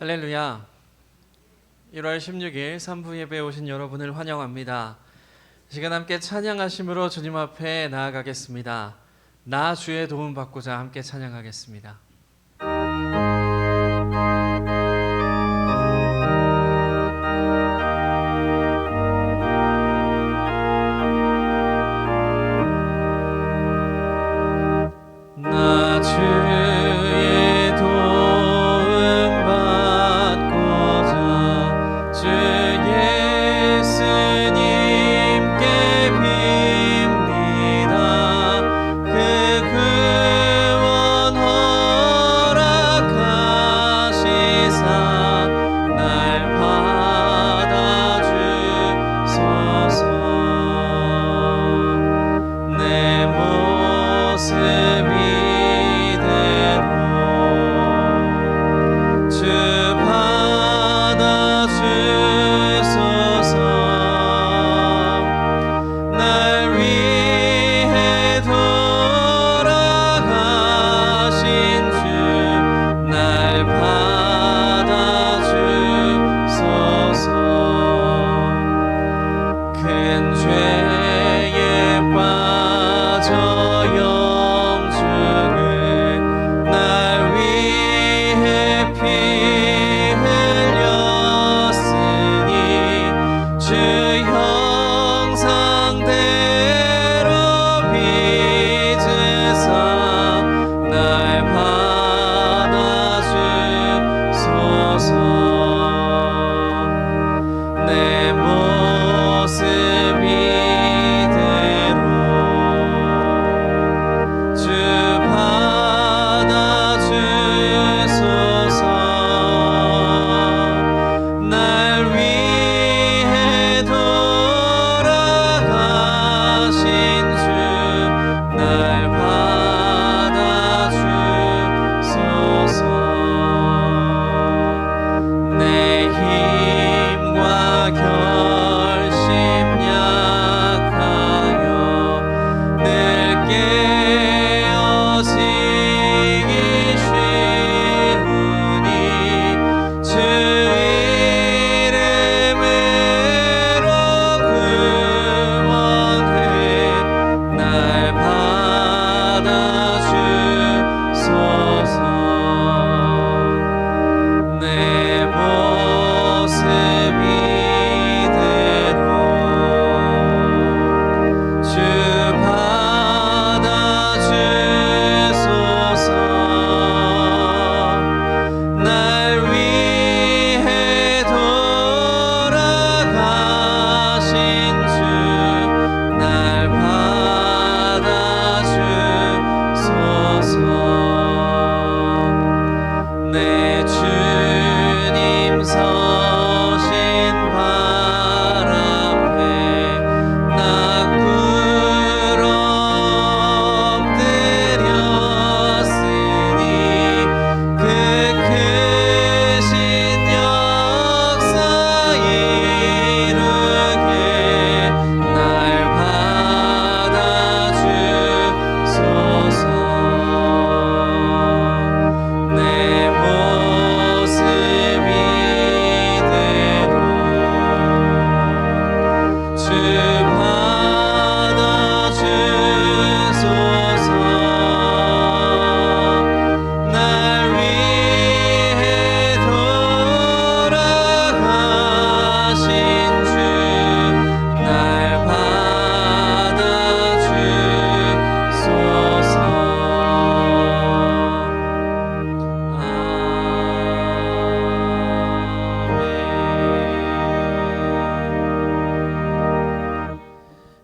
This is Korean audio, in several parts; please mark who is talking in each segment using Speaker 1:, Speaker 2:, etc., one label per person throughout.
Speaker 1: 할렐루야. 1월 16일 3부 예배에 오신 여러분을 환영합니다. 이 시간 함께 찬양하심으로 주님 앞에 나아가겠습니다. 나 주의 도움 받고자 함께 찬양하겠습니다. 나 주의 도움 받고자 주 예수님께 빕니다. 그 구원 허락하시사 날 받아주소서. 내 모습이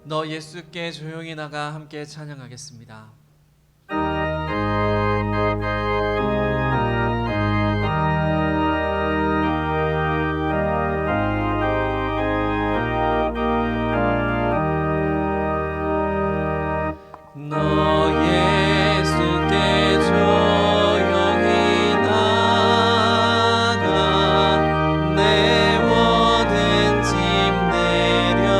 Speaker 1: 너 예수께 조용히 나가 함께 찬양하겠습니다. 너 예수께 조용히 나가 내 모든 짐 내려놓고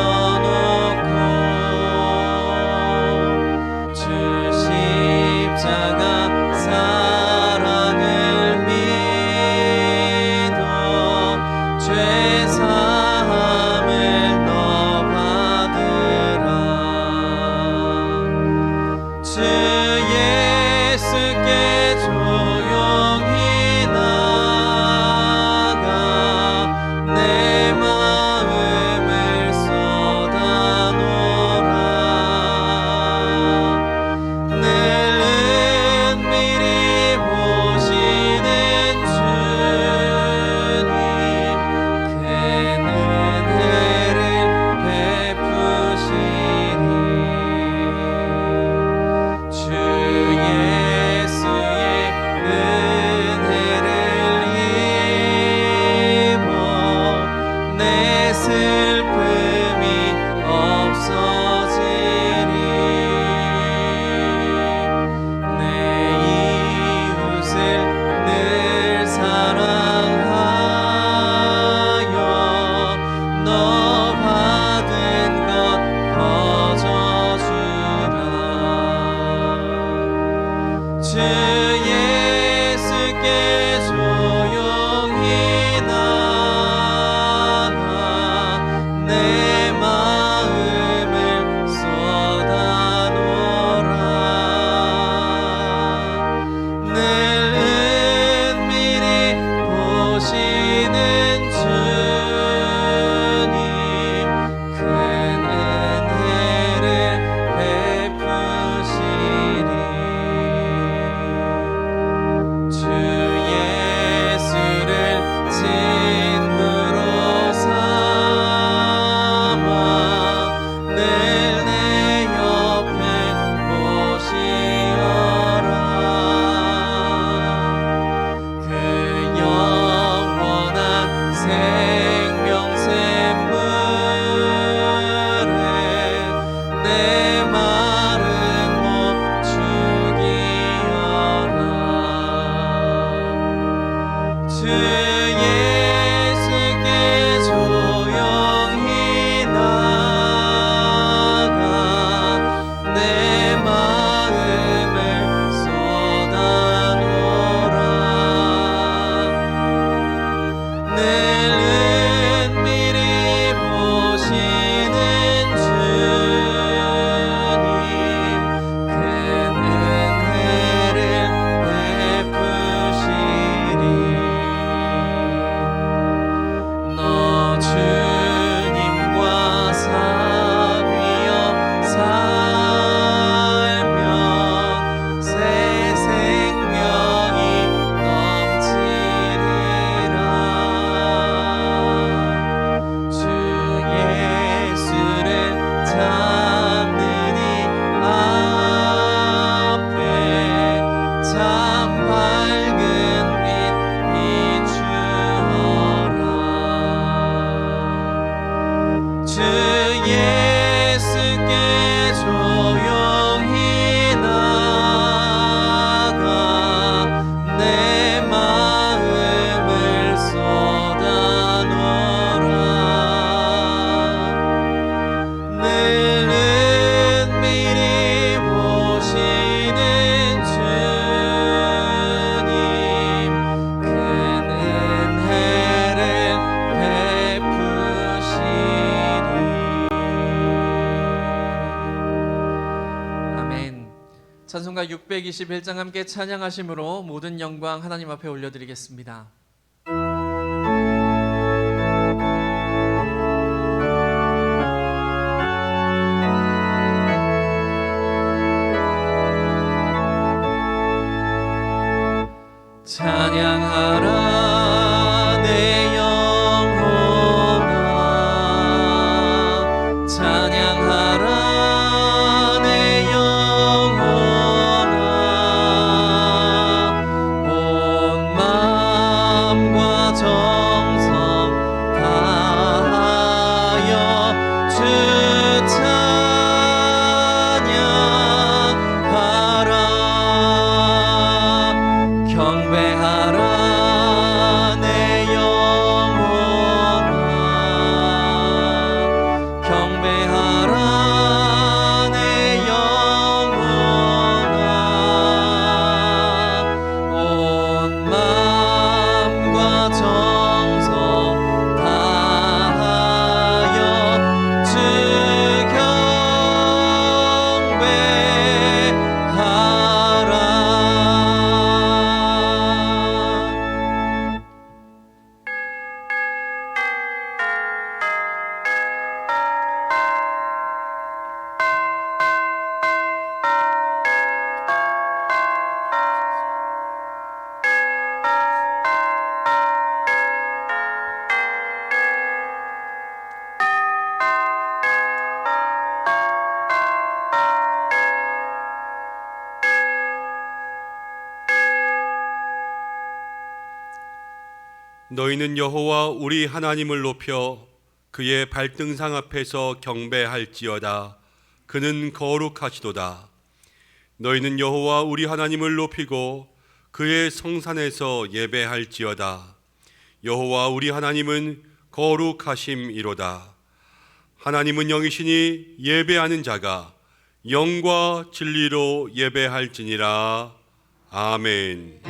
Speaker 1: 주신 슬픔이 없어지리. 내 이웃을 늘 사랑하여 너 받은 것 거저주라. 주 예수께 조용히 나가 내 마음을 쏟아놓으라. 늘 은밀히 보시는 주님 큰 은혜를 베푸시리. 주 예수를 친구로 삼아 늘 내 옆에 모시어라. 그 영원한 생명샘물에 내 마른 목 죽이어라. 주 예수께 조용히 나가 내 마음을 쏟아놓으라. 늘 은밀히 보시는 주님 큰 은혜를 베푸시리. 너 주님과 사귀어 살면 새 생명이 넘치리라. 주 예수를 찾는 이 앞에 참 밝은 빛 비추어라. 주 예수께 조용히 나가 내 마음을 쏟아놓으라. 늘 은밀히 보시는 주님 큰 은혜를 베푸시리. 아멘. 찬송가 621장 함께 찬양하심으로 모든 영광 하나님 앞에 올려드리겠습니다. 찬양하라 내 영혼아. 찬양하라 내 영혼아. 온 마음과 정성 다하여 주 찬양하라. 경배하라 내 영혼아. 경배하라 내 영혼아. 온 마음과 정성 다하여 주 경배하라.
Speaker 2: 너희는 여호와 우리 하나님을 높여 그의 발등상 앞에서 경배할지어다. 그는 거룩하시도다. 너희는 여호와 우리 하나님을 높이고 그의 성산에서 예배할지어다. 여호와 우리 하나님은 거룩하심이로다. 하나님은 영이시니 예배하는 자가 영과 진리로 예배할지니라. 아멘.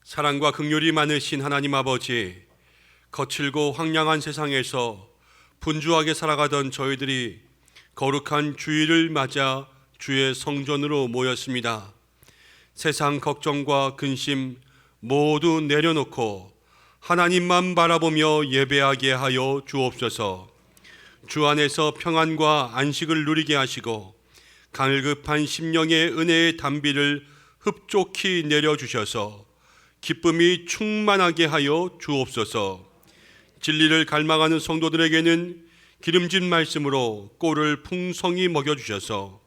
Speaker 2: 사랑과 긍휼이 많으신 하나님 아버지, 거칠고 황량한 세상에서 분주하게 살아가던 저희들이 거룩한 주일을 맞아 주의 성전으로 모였습니다. 세상 걱정과 근심 모두 내려놓고 하나님만 바라보며 예배하게 하여 주옵소서. 주 안에서 평안과 안식을 누리게 하시고 갈급한 심령의 은혜의 담비를 흡족히 내려주셔서 기쁨이 충만하게 하여 주옵소서. 진리를 갈망하는 성도들에게는 기름진 말씀으로 꼴을 풍성히 먹여주셔서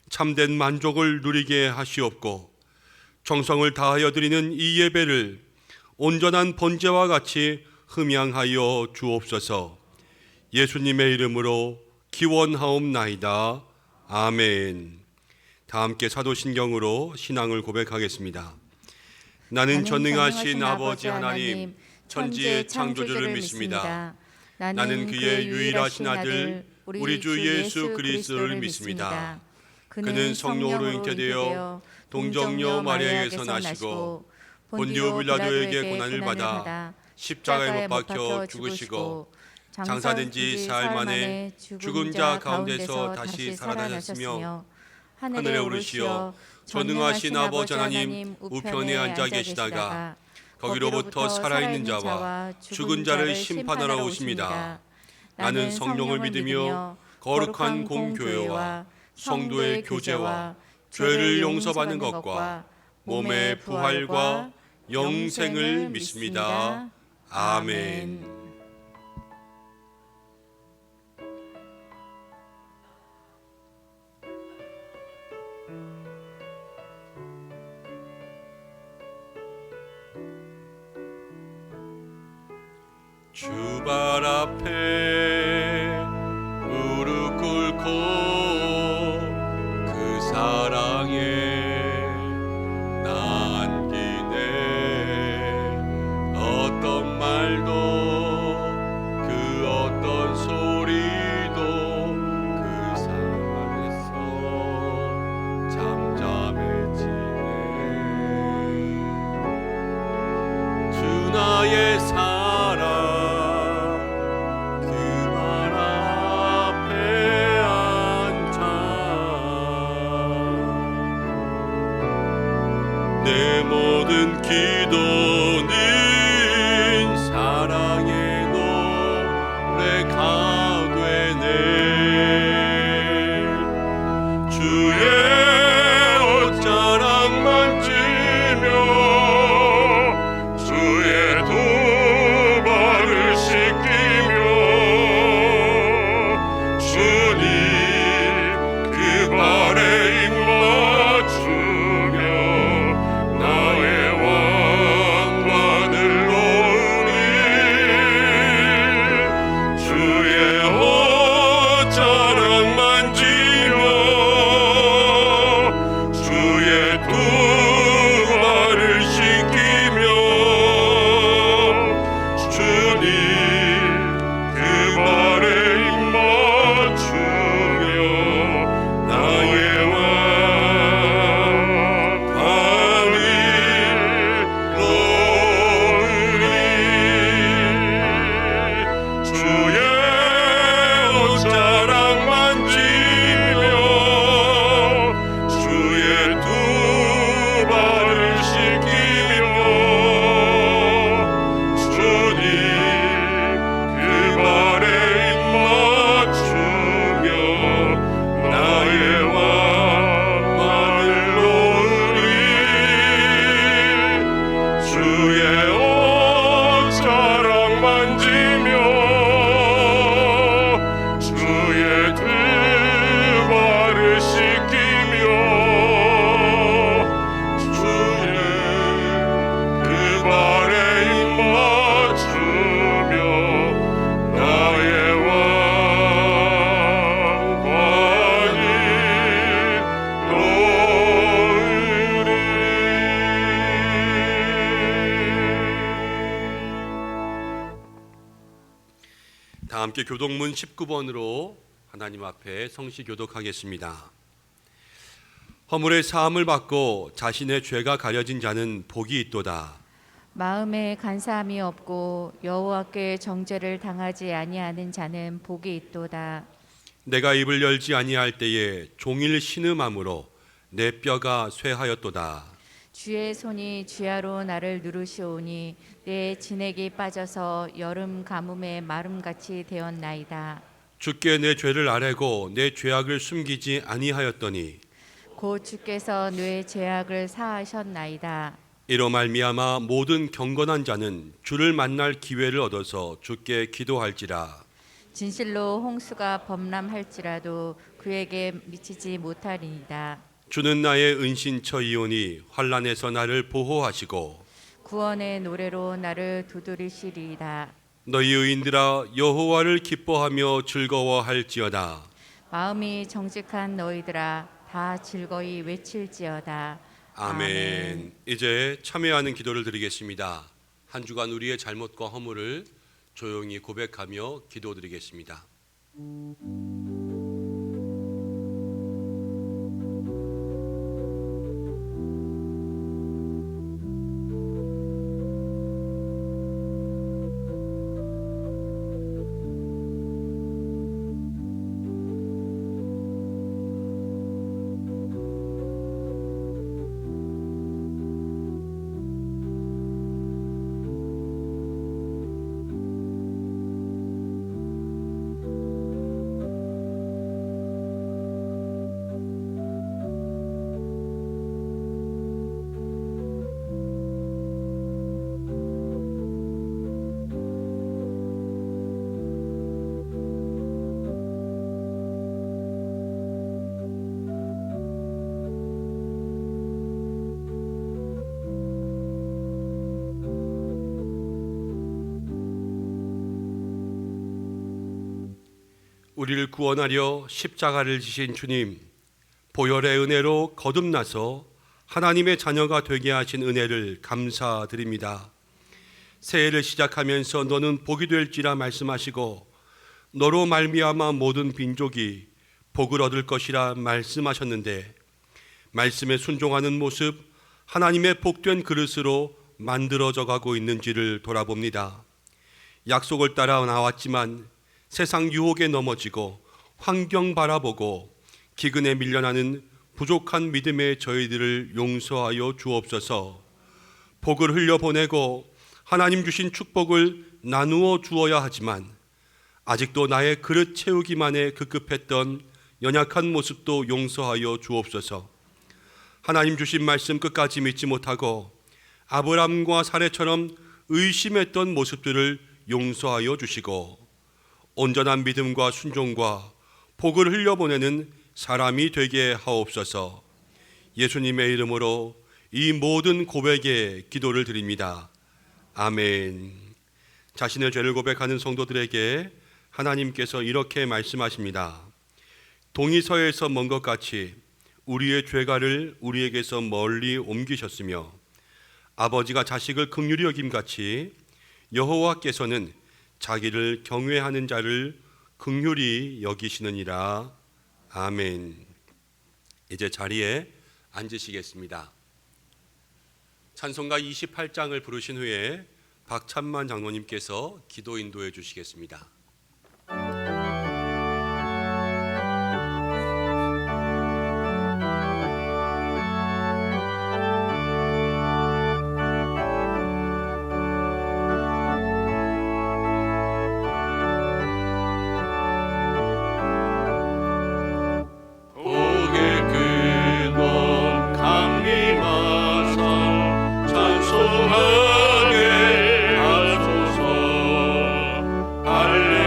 Speaker 2: 참된 만족을 누리게 하시옵고, 정성을 다하여 드리는 이 예배를 온전한 번제와 같이 흠양하여 주옵소서. 예수님의 이름으로 기원하옵나이다. 아멘. 다 함께 사도신경으로 신앙을 고백하겠습니다. 나는 전능하신 아버지 하나님, 천지의 창조주를 믿습니다. 나는 그의 유일하신 아들, 우리 주 예수 그리스도를 믿습니다. 그는 성령으로 잉태되어 동정녀 마리아에게서 나시고 본디오 빌라도에게 고난을 받아 십자가에 못 박혀 죽으시고 장사된 지 사흘 만에 죽은 자 가운데서 다시 살아나셨으며 하늘에 오르시어 전능하신 아버지 하나님 우편에 앉아 계시다가 거기로부터 살아있는 자와 죽은 자를 심판하러 오십니다. 나는 성령을 믿으며 거룩한 공교회와 성도의 교제와 죄를 용서받는 것과 몸의 부활과 영생을 믿습니다. 아멘. 주발 앞에 무릎 꿇고 그 사랑에 남기네. 어떤 말도 그 어떤 소리도 그 산에서 잠잠해지네. 주 나의 사랑 내 모든 기도는 사랑의 노래가 되네. 주의 옷자락 만지며 주의 두 발을 씻기며 주님 그 발에 입 맞추며 주의 옷자락 만지며
Speaker 3: 함께 교독문 19번으로 하나님 앞에 성시 교독하겠습니다. 허물의 사함을 받고 자신의 죄가 가려진 자는 복이 있도다.
Speaker 4: 마음에 간사함이 없고 여호와께 정죄를 당하지 아니하는 자는 복이 있도다.
Speaker 3: 내가 입을 열지 아니할 때에 종일 신음함으로 내 뼈가 쇠하였도다.
Speaker 4: 주의 손이 주야로 나를 누르시오니 내 진액이 빠져서 여름 가뭄의 마름같이 되었나이다.
Speaker 3: 주께 내 죄를 아뢰고 내 죄악을 숨기지 아니하였더니
Speaker 4: 곧 주께서 내 죄악을 사하셨나이다.
Speaker 3: 이로 말미암아 모든 경건한 자는 주를 만날 기회를 얻어서 주께 기도할지라.
Speaker 4: 진실로 홍수가 범람할지라도 그에게 미치지 못하리이다.
Speaker 3: 주는 나의 은신처이오니 환난에서 나를 보호하시고
Speaker 4: 구원의 노래로 나를 두드리시리이다.
Speaker 3: 너희 의인들아 여호와를 기뻐하며 즐거워할지어다.
Speaker 4: 마음이 정직한 너희들아 다 즐거이 외칠지어다.
Speaker 3: 아멘. 이제 참여하는 기도를 드리겠습니다. 한 주간 우리의 잘못과 허물을 조용히 고백하며 기도드리겠습니다. 우리를 구원하려 십자가를 지신 주님, 보혈의 은혜로 거듭나서 하나님의 자녀가 되게 하신 은혜를 감사드립니다. 새해를 시작하면서 너는 복이 될지라 말씀하시고 너로 말미암아 모든 민족이 복을 얻을 것이라 말씀하셨는데 말씀에 순종하는 모습 하나님의 복된 그릇으로 만들어져 가고 있는지를 돌아봅니다. 약속을 따라 나왔지만 세상 유혹에 넘어지고 환경 바라보고 기근에 밀려나는 부족한 믿음의 저희들을 용서하여 주옵소서. 복을 흘려보내고 하나님 주신 축복을 나누어 주어야 하지만 아직도 나의 그릇 채우기만에 급급했던 연약한 모습도 용서하여 주옵소서. 하나님 주신 말씀 끝까지 믿지 못하고 아브람과 사례처럼 의심했던 모습들을 용서하여 주시고 온전한 믿음과 순종과 복을 흘려보내는 사람이 되게 하옵소서. 예수님의 이름으로 이 모든 고백에 기도를 드립니다. 아멘. 자신의 죄를 고백하는 성도들에게 하나님께서 이렇게 말씀하십니다. 동이서에서 먼 것 같이 우리의 죄가를 우리에게서 멀리 옮기셨으며 아버지가 자식을 긍휼히 여김같이 여호와께서는 자기를 경외하는 자를 긍휼히 여기시느니라. 아멘. 이제 자리에 앉으시겠습니다. 찬송가 28장을 부르신 후에 박찬만 장로님께서 기도 인도해 주시겠습니다.
Speaker 2: 찬송하게 하소서. 할렐루야.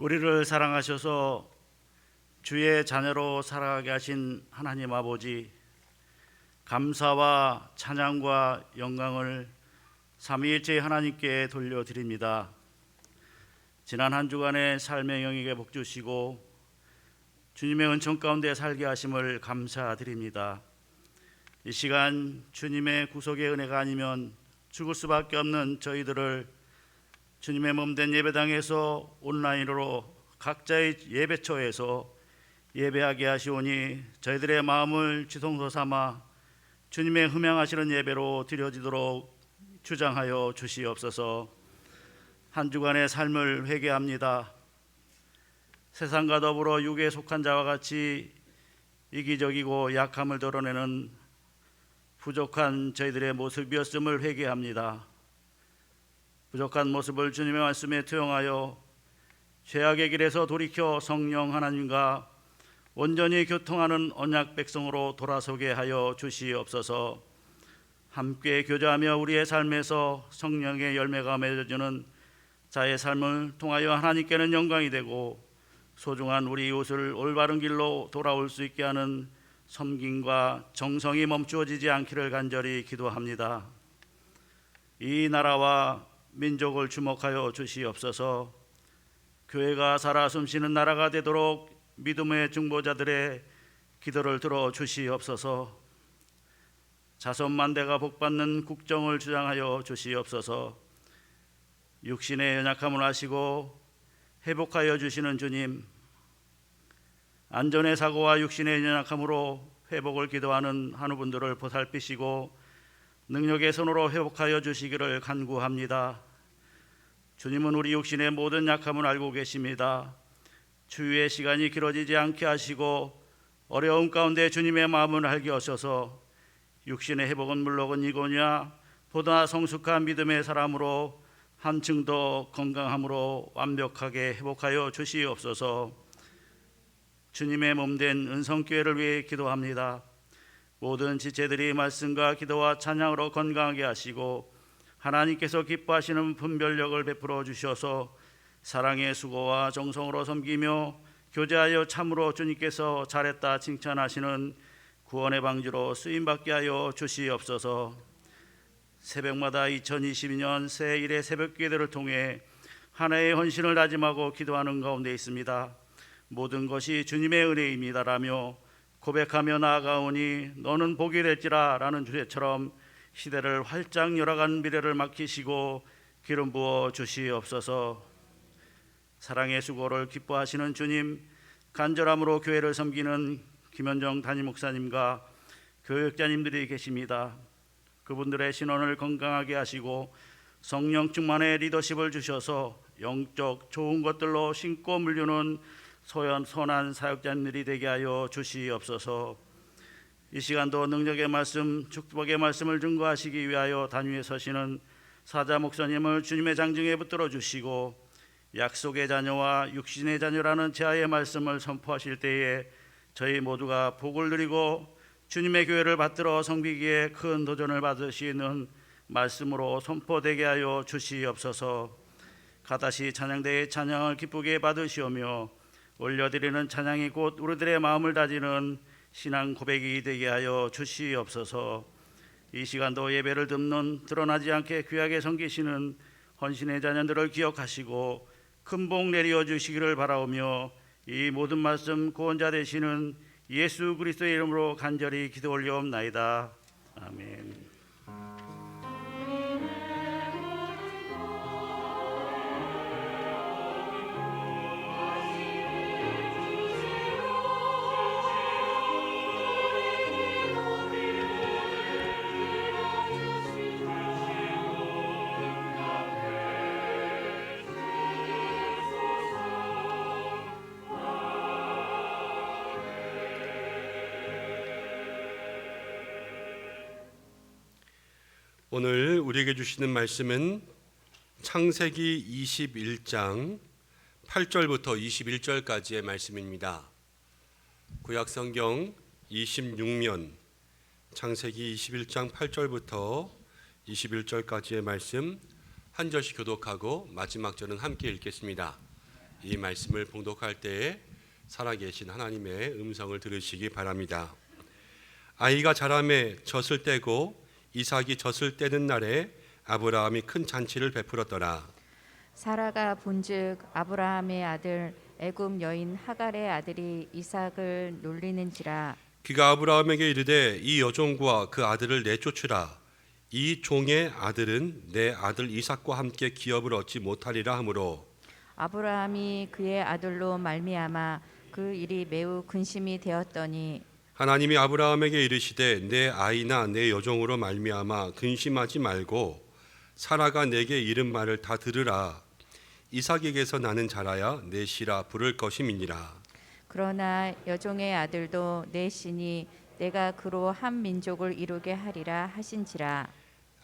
Speaker 5: 우리를 사랑하셔서 주의 자녀로 살아가게 하신 하나님 아버지, 감사와 찬양과 영광을 삼위일체 하나님께 돌려드립니다. 지난 한 주간의 삶의 영역에 복 주시고 주님의 은총 가운데 살게 하심을 감사드립니다. 이 시간 주님의 구속의 은혜가 아니면 죽을 수밖에 없는 저희들을 주님의 몸된 예배당에서 온라인으로 각자의 예배처에서 예배하게 하시오니 저희들의 마음을 지성소 삼아 주님의 흠양하시는 예배로 드려지도록 주장하여 주시옵소서. 한 주간의 삶을 회개합니다. 세상과 더불어 육에 속한 자와 같이 이기적이고 약함을 드러내는 부족한 저희들의 모습이었음을 회개합니다. 부족한 모습을 주님의 말씀에 투영하여 죄악의 길에서 돌이켜 성령 하나님과 온전히 교통하는 언약 백성으로 돌아서게 하여 주시옵소서. 함께 교제하며 우리의 삶에서 성령의 열매가 맺어주는 자의 삶을 통하여 하나님께는 영광이 되고 소중한 우리 이웃을 올바른 길로 돌아올 수 있게 하는 섬김과 정성이 멈추어지지 않기를 간절히 기도합니다. 이 나라와 민족을 주목하여 주시옵소서. 교회가 살아 숨쉬는 나라가 되도록 믿음의 중보자들의 기도를 들어 주시옵소서. 자손만대가 복받는 국정을 주장하여 주시옵소서. 육신의 연약함을 아시고 회복하여 주시는 주님, 안전의 사고와 육신의 연약함으로 회복을 기도하는 한우분들을 보살피시고 능력의 손으로 회복하여 주시기를 간구합니다. 주님은 우리 육신의 모든 약함을 알고 계십니다. 주유의 시간이 길어지지 않게 하시고 어려움 가운데 주님의 마음을 알게 하셔서 육신의 회복은 물론이거니와 보다 성숙한 믿음의 사람으로 한층 더 건강함으로 완벽하게 회복하여 주시옵소서. 주님의 몸된 은성교회를 위해 기도합니다. 모든 지체들이 말씀과 기도와 찬양으로 건강하게 하시고 하나님께서 기뻐하시는 분별력을 베풀어 주셔서 사랑의 수고와 정성으로 섬기며 교제하여 참으로 주님께서 잘했다 칭찬하시는 구원의 방주로 쓰임받게 하여 주시옵소서. 새벽마다 2022년 새1의 새벽기도를 통해 하나의 헌신을 다짐하고 기도하는 가운데 있습니다. 모든 것이 주님의 은혜입니다라며 고백하며 나아가오니 너는 복이 될지라 라는 주제처럼 시대를 활짝 열어간 미래를 맡기시고 기름 부어 주시옵소서. 사랑의 수고를 기뻐하시는 주님, 간절함으로 교회를 섬기는 김현정 담임 목사님과 교육자님들이 계십니다. 그분들의 신원을 건강하게 하시고 성령 충만의 리더십을 주셔서 영적 좋은 것들로 심고 물류는 선한 사역자님들이 되게 하여 주시옵소서. 이 시간도 능력의 말씀, 축복의 말씀을 증거하시기 위하여 단위에 서시는 사자 목사님을 주님의 장정에 붙들어 주시고 약속의 자녀와 육신의 자녀라는 제아의 말씀을 선포하실 때에 저희 모두가 복을 누리고 주님의 교회를 받들어 섬기기에 큰 도전을 받으시는 말씀으로 선포되게 하여 주시옵소서. 가다시 찬양대의 찬양을 기쁘게 받으시오며 올려드리는 찬양이 곧 우리들의 마음을 다지는 신앙 고백이 되게 하여 주시옵소서. 이 시간도 예배를 듣는 드러나지 않게 귀하게 섬기시는 헌신의 자녀들을 기억하시고 큰 복 내려 주시기를 바라오며 이 모든 말씀 구원자 되시는 예수 그리스도의 이름으로 간절히 기도 올려옵나이다. 아멘.
Speaker 3: 오늘 우리에게 주시는 말씀은 창세기 21장 8절부터 21절까지의 말씀입니다. 구약성경 26면 창세기 21장 8절부터 21절까지의 말씀 한 절씩 교독하고 마지막 절은 함께 읽겠습니다. 이 말씀을 봉독할 때에 살아계신 하나님의 음성을 들으시기 바랍니다. 아이가 자라매 젖을 떼고 이삭이 젖을 떼는 날에 아브라함이 큰 잔치를 베풀었더라.
Speaker 4: 사라가 본즉 아브라함의 아들 애굽 여인 하갈의 아들이 이삭을 놀리는지라.
Speaker 3: 그가 아브라함에게 이르되 이 여종과 그 아들을 내쫓으라. 이 종의 아들은 내 아들 이삭과 함께 기업을 얻지 못하리라 하므로
Speaker 4: 아브라함이 그의 아들로 말미암아 그 일이 매우 근심이 되었더니
Speaker 3: 하나님이 아브라함에게 이르시되 내 아이나 내 여종으로 말미암아 근심하지 말고 사라가 내게 이른 말을 다 들으라. 이삭에게서 나는 자라야 내 시라 부를 것임이니라.
Speaker 4: 그러나 여종의 아들도 내 신이 내가 그로 한 민족을 이루게 하리라 하신지라.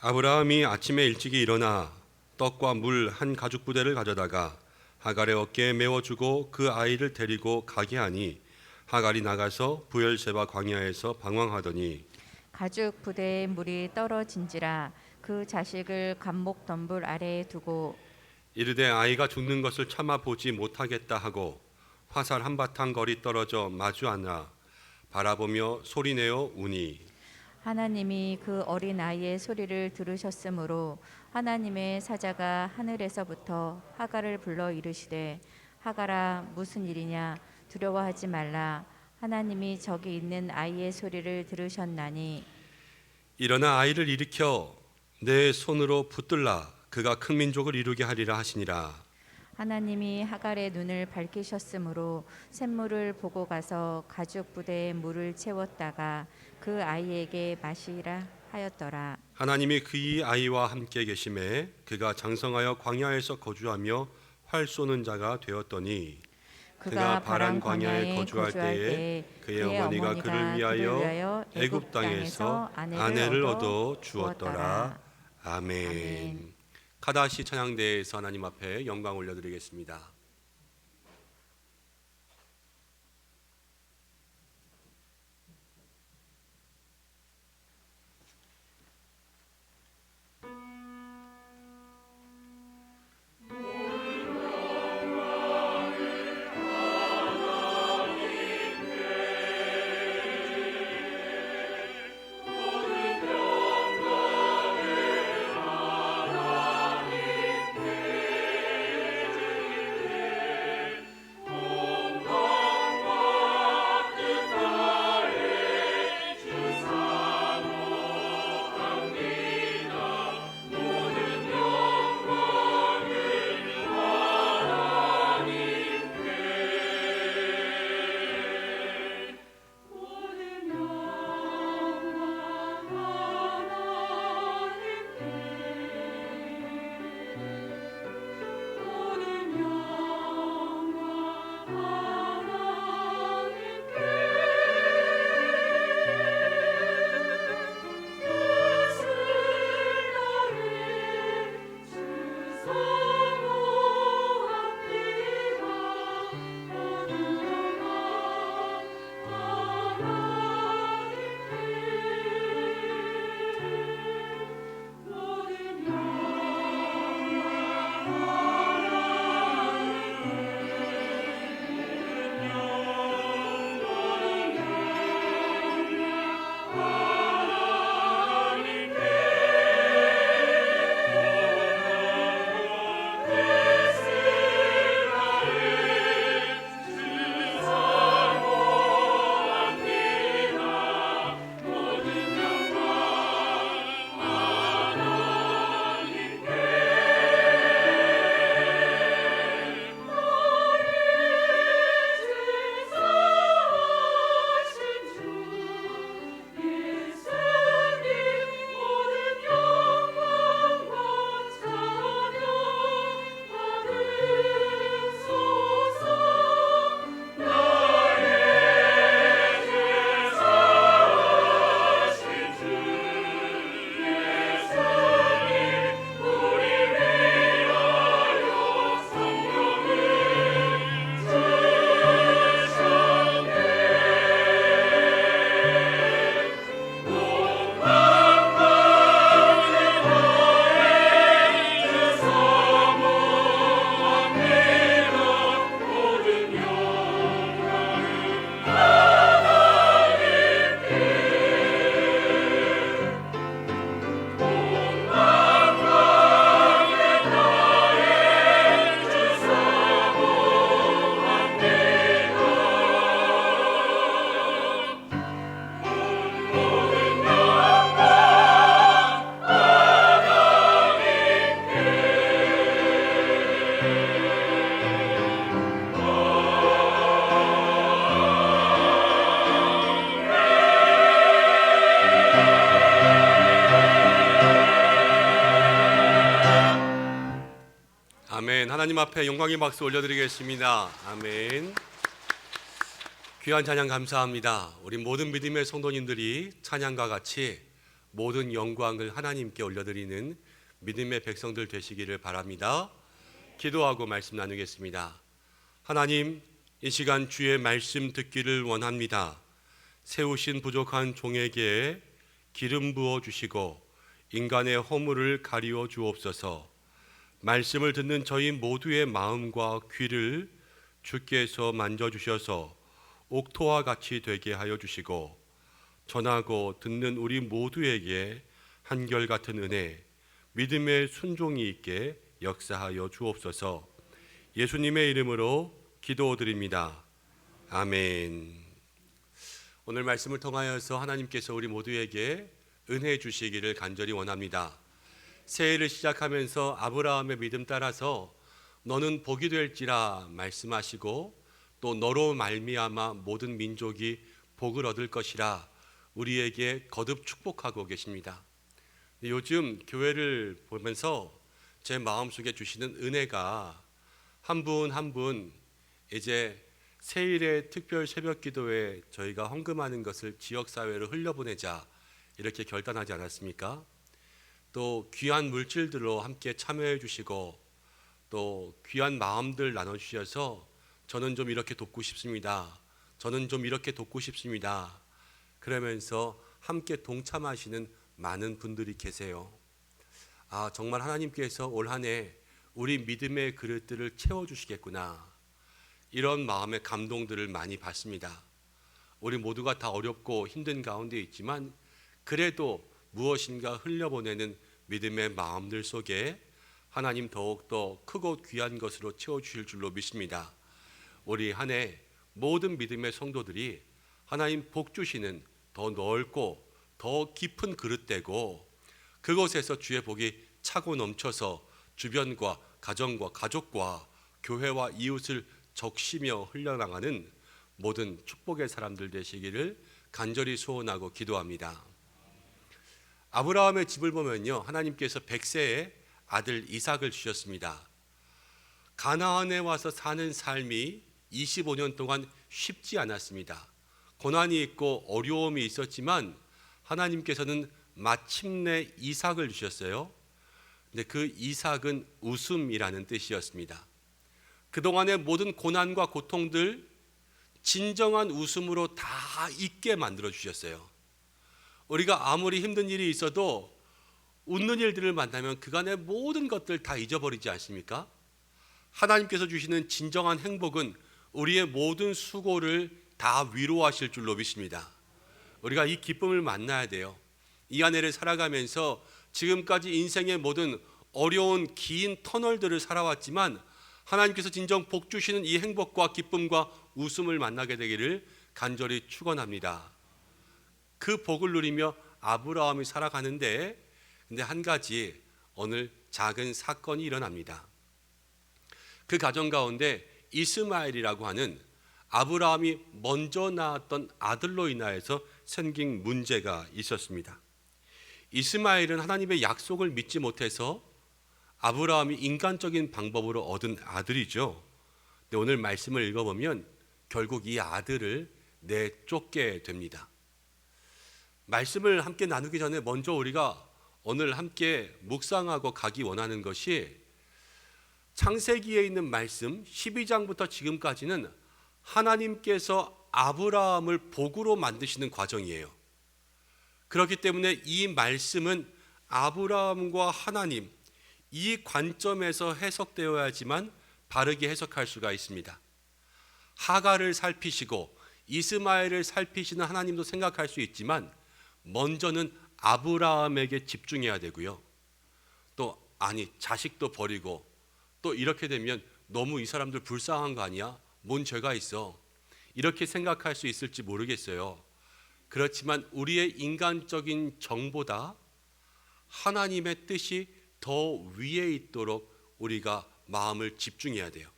Speaker 3: 아브라함이 아침에 일찍이 일어나 떡과 물 한 가죽 부대를 가져다가 하갈의 어깨에 메워주고 그 아이를 데리고 가게 하니 하갈이 나가서 부엘세바 광야에서 방황하더니
Speaker 4: 가죽 부대에 물이 떨어진지라. 그 자식을 감목 덤불 아래에 두고
Speaker 3: 이르되 아이가 죽는 것을 참아 보지 못하겠다 하고 화살 한바탕 거리 떨어져 마주 앉아 바라보며 소리내어 우니
Speaker 4: 하나님이 그 어린 아이의 소리를 들으셨으므로 하나님의 사자가 하늘에서부터 하갈을 불러 이르시되 하갈아 무슨 일이냐 두려워하지 말라. 하나님이 저기 있는 아이의 소리를 들으셨나니
Speaker 3: 일어나 아이를 일으켜 내 손으로 붙들라. 그가 큰 민족을 이루게 하리라 하시니라.
Speaker 4: 하나님이 하갈의 눈을 밝히셨으므로 샘물을 보고 가서 가죽 부대에 물을 채웠다가 그 아이에게 마시라 하였더라.
Speaker 3: 하나님이 그의 아이와 함께 계심에 그가 장성하여 광야에서 거주하며 활 쏘는 자가 되었더니 그가 바란 광야에 거주할 때에 그의 어머니가 그를 위하여 애굽 땅에서 아내를 얻어 주었더라. 아멘. 카다시 찬양대에서 하나님 앞에 영광 올려드리겠습니다. 하나님 앞에 영광의 박수 올려드리겠습니다. 아멘. 귀한 찬양 감사합니다. 우리 모든 믿음의 성도님들이 찬양과 같이 모든 영광을 하나님께 올려드리는 믿음의 백성들 되시기를 바랍니다. 기도하고 말씀 나누겠습니다. 하나님, 이 시간 주의 말씀 듣기를 원합니다. 세우신 부족한 종에게 기름 부어 주시고 인간의 허물을 가리워 주옵소서. 말씀을 듣는 저희 모두의 마음과 귀를 주께서 만져주셔서 옥토와 같이 되게 하여 주시고 전하고 듣는 우리 모두에게 한결같은 은혜, 믿음의 순종이 있게 역사하여 주옵소서. 예수님의 이름으로 기도드립니다. 아멘. 오늘 말씀을 통하여서 하나님께서 우리 모두에게 은혜 주시기를 간절히 원합니다. 새해를 시작하면서 아브라함의 믿음 따라서 너는 복이 될지라 말씀하시고 또 너로 말미암아 모든 민족이 복을 얻을 것이라 우리에게 거듭 축복하고 계십니다. 요즘 교회를 보면서 제 마음속에 주시는 은혜가 한 분 한 분 이제 새일의 특별 새벽 기도에 저희가 헌금하는 것을 지역사회로 흘려보내자 이렇게 결단하지 않았습니까? 또 귀한 물질들로 함께 참여해 주시고 또 귀한 마음들 나눠주셔서 저는 좀 이렇게 돕고 싶습니다. 저는 좀 이렇게 돕고 싶습니다. 그러면서 함께 동참하시는 많은 분들이 계세요. 아, 정말 하나님께서 올 한 해 우리 믿음의 그릇들을 채워주시겠구나. 이런 마음의 감동들을 많이 받습니다. 우리 모두가 다 어렵고 힘든 가운데 있지만 그래도 무엇인가 흘려보내는 믿음의 마음들 속에 하나님 더욱더 크고 귀한 것으로 채워주실 줄로 믿습니다. 우리 한 해 모든 믿음의 성도들이 하나님 복 주시는 더 넓고 더 깊은 그릇되고 그곳에서 주의 복이 차고 넘쳐서 주변과 가정과 가족과 교회와 이웃을 적시며 흘러나가는 모든 축복의 사람들 되시기를 간절히 소원하고 기도합니다. 아브라함의 집을 보면요, 하나님께서 100세에 아들 이삭을 주셨습니다. 가나안에 와서 사는 삶이 25년 동안 쉽지 않았습니다. 고난이 있고 어려움이 있었지만 하나님께서는 마침내 이삭을 주셨어요. 근데 그 이삭은 웃음이라는 뜻이었습니다. 그동안의 모든 고난과 고통들 진정한 웃음으로 다 잊게 만들어 주셨어요. 우리가 아무리 힘든 일이 있어도 웃는 일들을 만나면 그간의 모든 것들 다 잊어버리지 않습니까? 하나님께서 주시는 진정한 행복은 우리의 모든 수고를 다 위로하실 줄로 믿습니다. 우리가 이 기쁨을 만나야 돼요. 이 한 해를 살아가면서 지금까지 인생의 모든 어려운 긴 터널들을 살아왔지만 하나님께서 진정 복 주시는 이 행복과 기쁨과 웃음을 만나게 되기를 간절히 축원합니다. 그 복을 누리며 아브라함이 살아가는데 근데 한 가지 오늘 작은 사건이 일어납니다. 그 가정 가운데 이스마엘이라고 하는 아브라함이 먼저 낳았던 아들로 인하여서 생긴 문제가 있었습니다. 이스마엘은 하나님의 약속을 믿지 못해서 아브라함이 인간적인 방법으로 얻은 아들이죠. 근데 오늘 말씀을 읽어보면 결국 이 아들을 내쫓게 됩니다. 말씀을 함께 나누기 전에 먼저 우리가 오늘 함께 묵상하고 가기 원하는 것이 창세기에 있는 말씀 12장부터 지금까지는 하나님께서 아브라함을 복으로 만드시는 과정이에요. 그렇기 때문에 이 말씀은 아브라함과 하나님 이 관점에서 해석되어야지만 바르게 해석할 수가 있습니다. 하갈을 살피시고 이스마엘을 살피시는 하나님도 생각할 수 있지만 먼저는 아브라함에게 집중해야 되고요. 또 아니 자식도 버리고 또 이렇게 되면 너무 이 사람들 불쌍한 거 아니야? 뭔 죄가 있어? 이렇게 생각할 수 있을지 모르겠어요. 그렇지만 우리의 인간적인 정보다 하나님의 뜻이 더 위에 있도록 우리가 마음을 집중해야 돼요.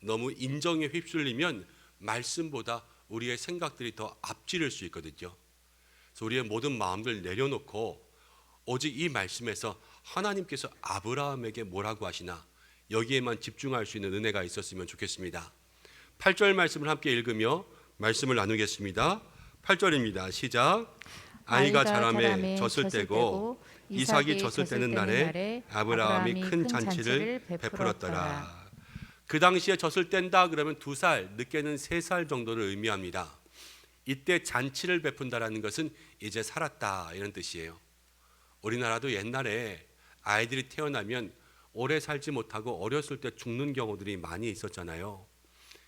Speaker 3: 너무 인정에 휩쓸리면 말씀보다 우리의 생각들이 더 앞지를 수 있거든요. 그래서 우리의 모든 마음들 내려놓고 오직 이 말씀에서 하나님께서 아브라함에게 뭐라고 하시나 여기에만 집중할 수 있는 은혜가 있었으면 좋겠습니다. 8절 말씀을 함께 읽으며 말씀을 나누겠습니다. 8절입니다. 시작. 아이가 자라매 젖을 떼고 이삭이 젖을 떼는 날에 아브라함이 큰 잔치를 베풀었더라. 그 당시에 젖을 뗀다 그러면 2살, 늦게는 3살 정도를 의미합니다. 이때 잔치를 베푼다라는 것은 이제 살았다 이런 뜻이에요. 우리나라도 옛날에 아이들이 태어나면 오래 살지 못하고 어렸을 때 죽는 경우들이 많이 있었잖아요.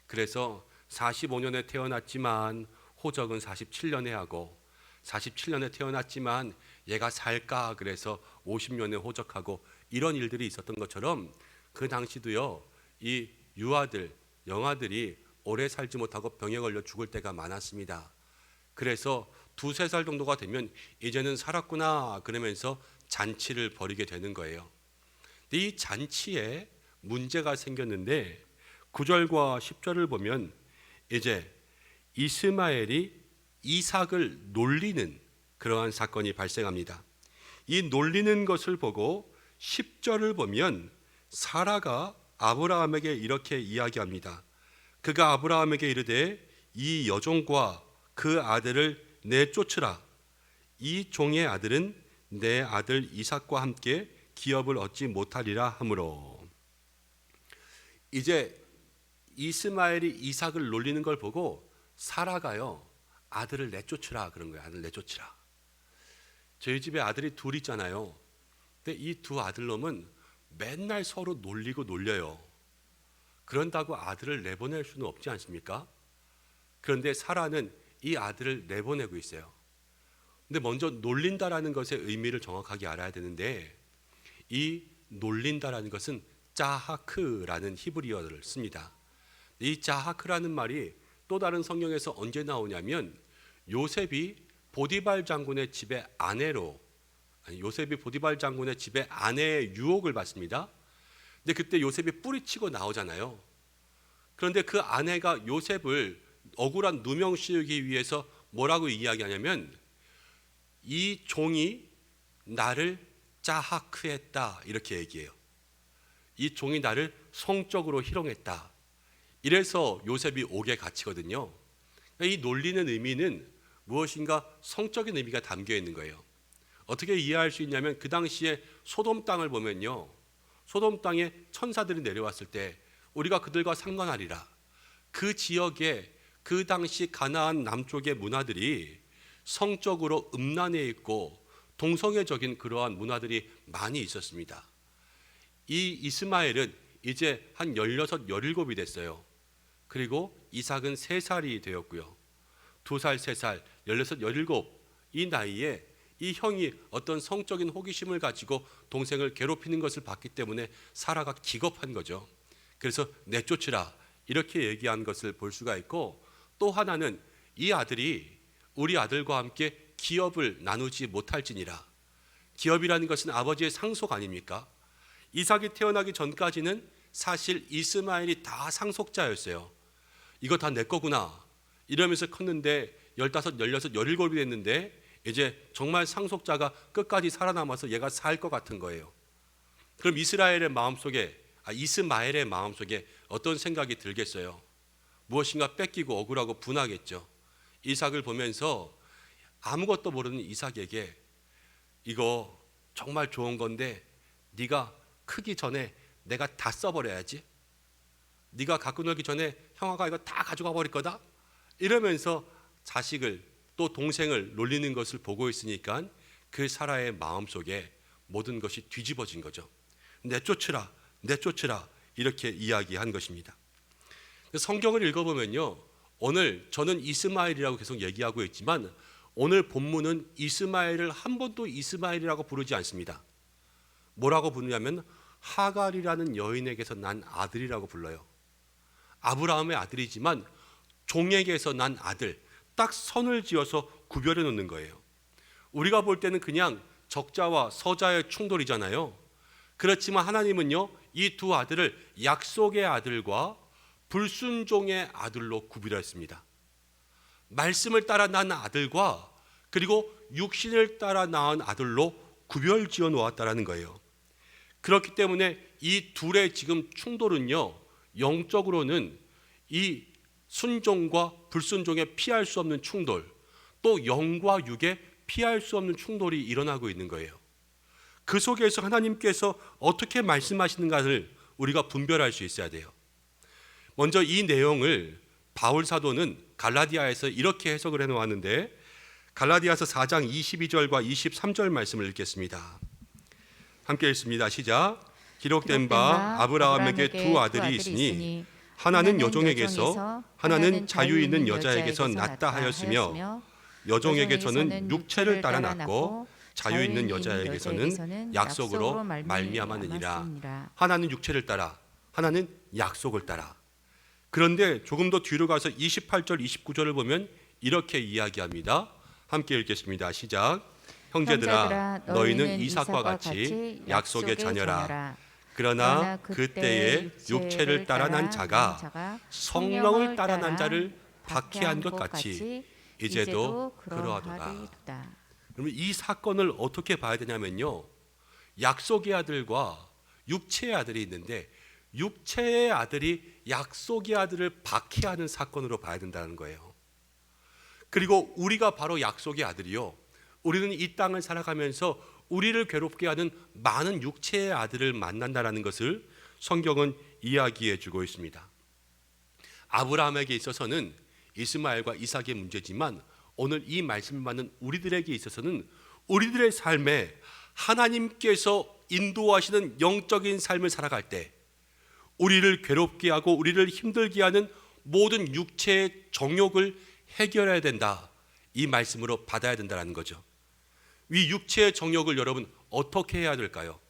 Speaker 3: 그래서 45년에 태어났지만 호적은 47년에 하고 47년에 태어났지만 얘가 살까 그래서 50년에 호적하고 이런 일들이 있었던 것처럼 그 당시도요, 이 유아들, 영아들이 오래 살지 못하고 병에 걸려 죽을 때가 많았습니다. 그래서 2, 3살 정도가 되면 이제는 살았구나 그러면서 잔치를 벌이게 되는 거예요. 이 잔치에 문제가 생겼는데 9절과 10절을 보면 이제 이스마엘이 이삭을 놀리는 그러한 사건이 발생합니다. 이 놀리는 것을 보고 10절을 보면 사라가 아브라함에게 이렇게 이야기합니다. 그가 아브라함에게 이르되 이 여종과 그 아들을 내쫓으라. 이 종의 아들은 내 아들 이삭과 함께 기업을 얻지 못하리라 하므로. 이제 이스마엘이 이삭을 놀리는 걸 보고 사라가요, 아들을 내쫓으라 그런 거예요. 아들 내쫓으라. 저희 집에 아들이 둘 있잖아요. 근데 이 2 아들놈은 맨날 서로 놀리고 놀려요. 그런다고 아들을 내보낼 수는 없지 않습니까? 그런데 사라는 이 아들을 내보내고 있어요. 근데 먼저 놀린다라는 것의 의미를 정확하게 알아야 되는데, 이 놀린다라는 것은 짜하크라는 히브리어를 씁니다. 이 짜하크라는 말이 또 다른 성경에서 언제 나오냐면 요셉이 보디발 장군의 집에 요셉이 보디발 장군의 집에 아내의 유혹을 받습니다. 근데 그때 요셉이 뿌리치고 나오잖아요. 그런데 그 아내가 요셉을 억울한 누명 씌우기 위해서 뭐라고 이야기하냐면 이 종이 나를 짜하크했다 이렇게 얘기해요. 이 종이 나를 성적으로 희롱했다. 이래서 요셉이 옥에 갇히거든요. 이 놀리는 의미는 무엇인가 성적인 의미가 담겨 있는 거예요. 어떻게 이해할 수 있냐면 그 당시에 소돔 땅을 보면요, 소돔 땅에 천사들이 내려왔을 때 우리가 그들과 상관하리라. 그 지역에 그 당시 가나안 남쪽의 문화들이 성적으로 음란해 있고 동성애적인 그러한 문화들이 많이 있었습니다. 이 이스마엘은 이제 한 16, 17이 됐어요. 그리고 이삭은 3살이 되었고요. 2살, 3살, 16, 17 이 나이에 이 형이 어떤 성적인 호기심을 가지고 동생을 괴롭히는 것을 봤기 때문에 사라가 기겁한 거죠. 그래서 내쫓으라 이렇게 얘기한 것을 볼 수가 있고, 또 하나는 이 아들이 우리 아들과 함께 기업을 나누지 못할지니라. 기업이라는 것은 아버지의 상속 아닙니까? 이삭이 태어나기 전까지는 사실 이스마엘이 다 상속자였어요. 이거 다 내 거구나 이러면서 컸는데 15, 16, 17이 됐는데 이제 정말 상속자가 끝까지 살아남아서 얘가 살 것 같은 거예요. 그럼 이스마엘의 마음속에 어떤 생각이 들겠어요? 무엇인가 뺏기고 억울하고 분하겠죠. 이삭을 보면서 아무것도 모르는 이삭에게 이거 정말 좋은 건데 네가 크기 전에 내가 다 써버려야지. 네가 갖고 놀기 전에 형아가 이거 다 가져가 버릴 거다. 이러면서 자식을 또 동생을 놀리는 것을 보고 있으니까 그 사라의 마음속에 모든 것이 뒤집어진 거죠. 내쫓으라, 내쫓으라 이렇게 이야기한 것입니다. 성경을 읽어보면요, 오늘 저는 이스마엘이라고 계속 얘기하고 있지만 오늘 본문은 이스마엘을 한 번도 이스마엘이라고 부르지 않습니다. 뭐라고 부르냐면 하갈이라는 여인에게서 난 아들이라고 불러요. 아브라함의 아들이지만 종에게서 난 아들, 딱 선을 지어서 구별해 놓는 거예요. 우리가 볼 때는 그냥 적자와 서자의 충돌이잖아요. 그렇지만 하나님은요, 이 2 아들을 약속의 아들과 불순종의 아들로 구별했습니다. 말씀을 따라 낳은 아들과 그리고 육신을 따라 낳은 아들로 구별 지어 놓았다라는 거예요. 그렇기 때문에 이 둘의 지금 충돌은요, 영적으로는 이 순종과 불순종에 피할 수 없는 충돌, 또 영과 육에 피할 수 없는 충돌이 일어나고 있는 거예요. 그 속에서 하나님께서 어떻게 말씀하시는가를 우리가 분별할 수 있어야 돼요. 먼저 이 내용을 바울 사도는 갈라디아에서 이렇게 해석을 해놓았는데, 갈라디아서 4장 22절과 23절 말씀을 읽겠습니다. 함께 읽습니다. 시작. 기록된 바 아브라함에게 두 아들이 있으니 하나는 여종에게서 하나는 자유 있는 여자에게서 낳다 하였으며 여종에게서는 육체를 따라 낳고 자유 있는 여자에게서는 약속으로 말미암았느니라. 하나는 육체를 따라, 하나는 약속을 따라. 그런데 조금 더 뒤로 가서 28절 29절을 보면 이렇게 이야기합니다. 함께 읽겠습니다. 시작. 형제들아 너희는 이삭과 같이 약속의 자녀라. 그러나 그때에 육체를 따라 난 자가 성령을 따라 난 자를 박해한 것 같이 이제도 그러하도다. 그러면 이 사건을 어떻게 봐야 되냐면요, 약속의 아들과 육체의 아들이 있는데 육체의 아들이 약속의 아들을 박해하는 사건으로 봐야 된다는 거예요. 그리고 우리가 바로 약속의 아들이요, 우리는 이 땅을 살아가면서 우리를 괴롭게 하는 많은 육체의 아들을 만난다는 것을 성경은 이야기해 주고 있습니다. 아브라함에게 있어서는 이스마엘과 이삭의 문제지만 오늘 이 말씀을 받는 우리들에게 있어서는 우리들의 삶에 하나님께서 인도하시는 영적인 삶을 살아갈 때 우리를 괴롭게 하고 우리를 힘들게 하는 모든 육체의 정욕을 해결해야 된다, 이 말씀으로 받아야 된다는 거죠. 이 육체의 정욕을 여러분 어떻게 해야 될까요?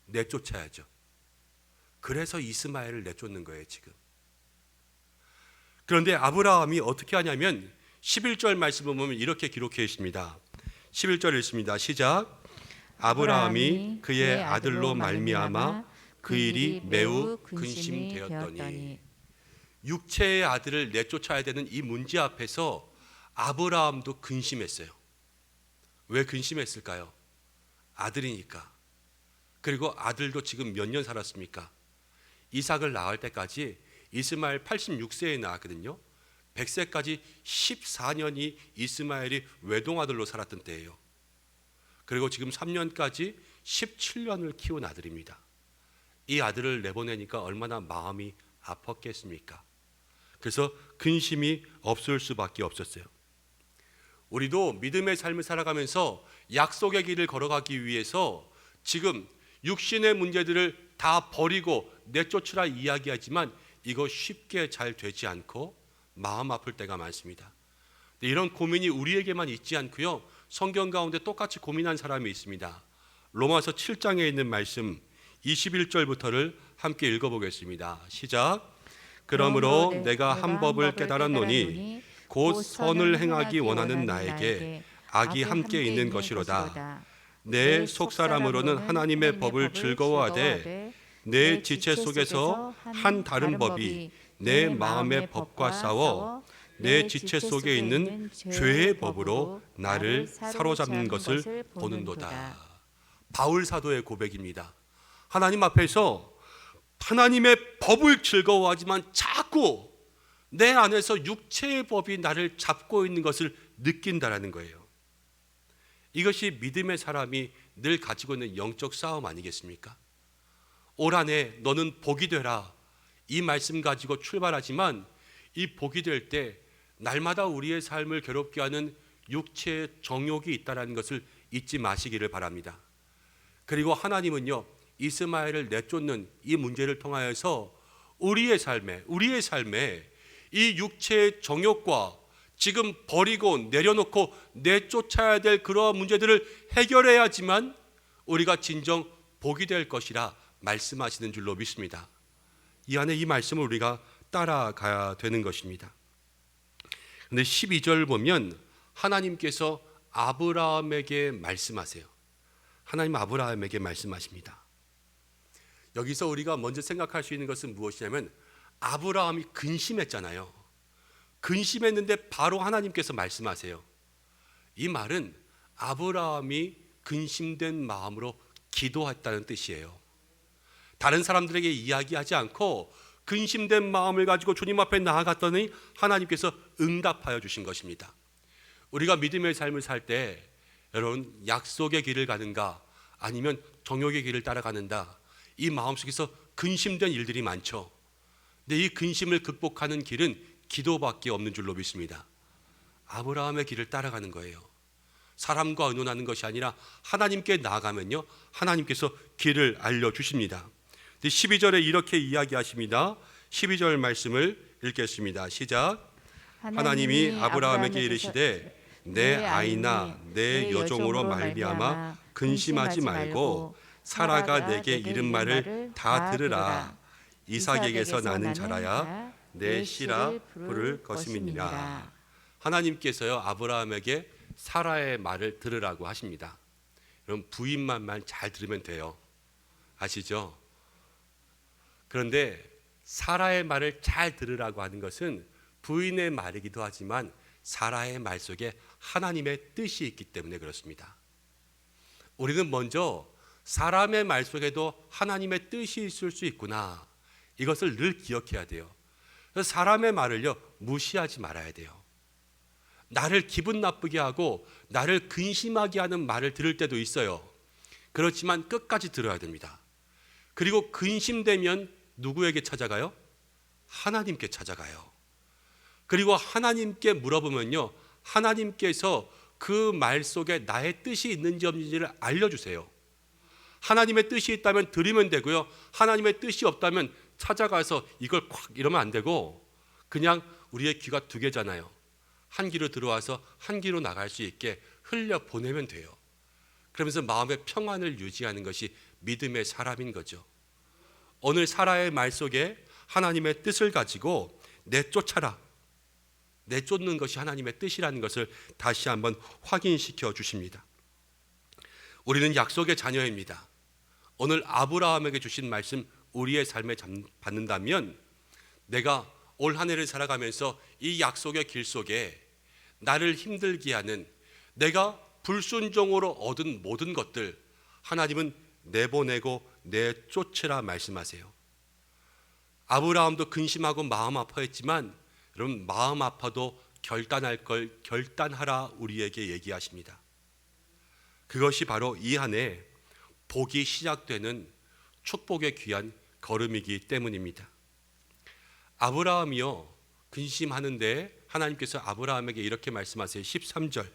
Speaker 3: 내쫓아야죠. 그래서 이스마엘을 내쫓는 거예요 지금. 그런데 아브라함이 어떻게 하냐면 11절 말씀을 보면 이렇게 기록해 있습니다. 11절 읽습니다. 시작. 아브라함이 그의 아들로 말미암아 그 일이 매우 근심되었더니. 육체의 아들을 내쫓아야 되는 이 문제 앞에서 아브라함도 근심했어요. 왜 근심했을까요? 아들이니까. 그리고 아들도 지금 몇 년 살았습니까? 이삭을 낳을 때까지 이스마엘 86세에 낳았거든요. 100세까지 14년이 이스마엘이 외동아들로 살았던 때예요. 그리고 지금 3년까지 17년을 키운 아들입니다. 이 아들을 내보내니까 얼마나 마음이 아팠겠습니까? 그래서 근심이 없을 수밖에 없었어요. 우리도 믿음의 삶을 살아가면서 약속의 길을 걸어가기 위해서 지금 육신의 문제들을 다 버리고 내쫓으라 이야기하지만 이거 쉽게 잘 되지 않고 마음 아플 때가 많습니다. 이런 고민이 우리에게만 있지 않고요, 성경 가운데 똑같이 고민한 사람이 있습니다. 로마서 7장에 있는 말씀 21절부터를 함께 읽어보겠습니다. 시작. 그러므로 내가 한 법을 깨달았노니 곧 선을 행하기 원하는 나에게 악이 함께 있는 것이로다. 내 속사람으로는 하나님의 법을 즐거워하되 내 지체 속에서 한 다른 법이 내 마음의 법과 싸워 내 지체 속에 있는 죄의 법으로 나를 사로잡는 것을 보는도다. 바울 사도의 고백입니다. 하나님 앞에서 하나님의 법을 즐거워하지만 자꾸 내 안에서 육체의 법이 나를 잡고 있는 것을 느낀다라는 거예요. 이것이 믿음의 사람이 늘 가지고 있는 영적 싸움 아니겠습니까? 올 한 해 너는 복이 되라, 이 말씀 가지고 출발하지만 이 복이 될 때 날마다 우리의 삶을 괴롭게 하는 육체의 정욕이 있다는 것을 잊지 마시기를 바랍니다. 그리고 하나님은요, 이스마엘을 내쫓는 이 문제를 통하여서 우리의 삶에 이 육체의 정욕과 지금 버리고 내려놓고 내쫓아야 될 그러한 문제들을 해결해야지만 우리가 진정 복이 될 것이라 말씀하시는 줄로 믿습니다. 이 안에 이 말씀을 우리가 따라가야 되는 것입니다. 그런데 12절 보면 하나님께서 아브라함에게 말씀하세요. 하나님 아브라함에게 말씀하십니다. 여기서 우리가 먼저 생각할 수 있는 것은 무엇이냐면 아브라함이 근심했잖아요. 근심했는데 바로 하나님께서 말씀하세요. 이 말은 아브라함이 근심된 마음으로 기도했다는 뜻이에요. 다른 사람들에게 이야기하지 않고 근심된 마음을 가지고 주님 앞에 나아갔더니 하나님께서 응답하여 주신 것입니다. 우리가 믿음의 삶을 살 때 여러분 약속의 길을 가는가 아니면 정욕의 길을 따라가는가, 이 마음속에서 근심된 일들이 많죠. 근데 이 근심을 극복하는 길은 기도밖에 없는 줄로 믿습니다. 아브라함의 길을 따라가는 거예요. 사람과 의논하는 것이 아니라 하나님께 나아가면요, 하나님께서 길을 알려주십니다. 12절에 이렇게 이야기하십니다. 12절 말씀을 읽겠습니다. 시작. 하나님이 아브라함에게 이르시되 내 아이나 내 여종으로 말미암아 근심하지 말고 사라가 내게 이른 말을 다 들으라. 이삭에게서 나는 자라야 내 씨라 부를 것임이니라. 하나님께서요 아브라함에게 사라의 말을 들으라고 하십니다. 여러분 부인만 말 잘 들으면 돼요. 아시죠? 그런데 사라의 말을 잘 들으라고 하는 것은 부인의 말이기도 하지만 사라의 말 속에 하나님의 뜻이 있기 때문에 그렇습니다. 우리는 먼저 사람의 말 속에도 하나님의 뜻이 있을 수 있구나, 이것을 늘 기억해야 돼요. 그래서 사람의 말을요 무시하지 말아야 돼요. 나를 기분 나쁘게 하고 나를 근심하게 하는 말을 들을 때도 있어요. 그렇지만 끝까지 들어야 됩니다. 그리고 근심되면 누구에게 찾아가요? 하나님께 찾아가요. 그리고 하나님께 물어보면요, 하나님께서 그 말 속에 나의 뜻이 있는지 없는지를 알려주세요. 하나님의 뜻이 있다면 드리면 되고요, 하나님의 뜻이 없다면 찾아가서 이걸 콱 이러면 안 되고, 그냥 우리의 귀가 두 개잖아요. 한 귀로 들어와서 한 귀로 나갈 수 있게 흘려보내면 돼요. 그러면서 마음의 평안을 유지하는 것이 믿음의 사람인 거죠. 오늘 사라의 말 속에 하나님의 뜻을 가지고 내쫓아라, 내쫓는 것이 하나님의 뜻이라는 것을 다시 한번 확인시켜 주십니다. 우리는 약속의 자녀입니다. 오늘 아브라함에게 주신 말씀 우리의 삶에 받는다면, 내가 올 한 해를 살아가면서 이 약속의 길 속에 나를 힘들게 하는, 내가 불순종으로 얻은 모든 것들 하나님은 내보내고 내쫓으라 말씀하세요. 아브라함도 근심하고 마음 아파했지만 여러분 마음 아파도 결단할 걸 결단하라 우리에게 얘기하십니다. 그것이 바로 이 한 해 복이 시작되는 축복의 귀한 걸음이기 때문입니다. 아브라함이요 근심하는데 하나님께서 아브라함에게 이렇게 말씀하세요. 13절.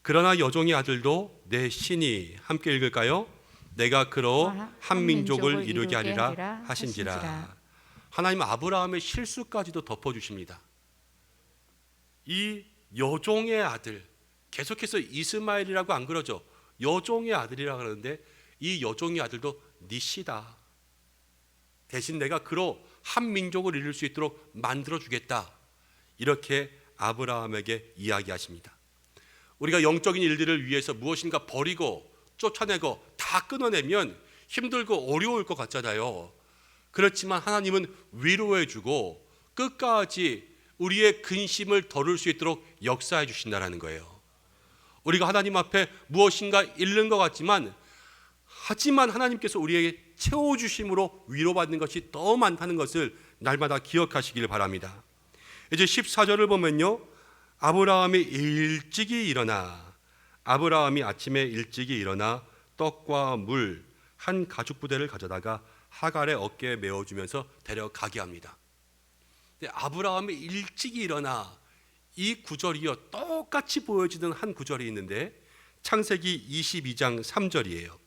Speaker 3: 그러나 여종의 아들도 내 신이, 함께 읽을까요? 내가 그로 한 민족을 이루게 하리라 하신지라. 하나님 아브라함의 실수까지도 덮어주십니다. 이 여종의 아들, 계속해서 이스마엘이라고 안 그러죠. 여종의 아들이라고 하는데 이 여종의 아들도 네 씨다. 대신 내가 그로 한 민족을 이룰 수 있도록 만들어주겠다. 이렇게 아브라함에게 이야기하십니다. 우리가 영적인 일들을 위해서 무엇인가 버리고 쫓아내고 다 끊어내면 힘들고 어려울 것 같잖아요. 그렇지만 하나님은 위로해주고 끝까지 우리의 근심을 덜을 수 있도록 역사해 주신다는 거예요. 우리가 하나님 앞에 무엇인가 잃는 것 같지만, 하지만 하나님께서 우리에게 채워주심으로 위로받는 것이 더 많다는 것을 날마다 기억하시길 바랍니다. 이제 14절을 보면요, 아브라함이 일찍이 일어나, 아브라함이 아침에 일찍이 일어나 떡과 물 한 가죽 부대를 가져다가 하갈의 어깨에 메어주면서 데려가게 합니다. 근데 아브라함이 일찍이 일어나, 이 구절이요 똑같이 보여지는 한 구절이 있는데 창세기 22장 3절이에요.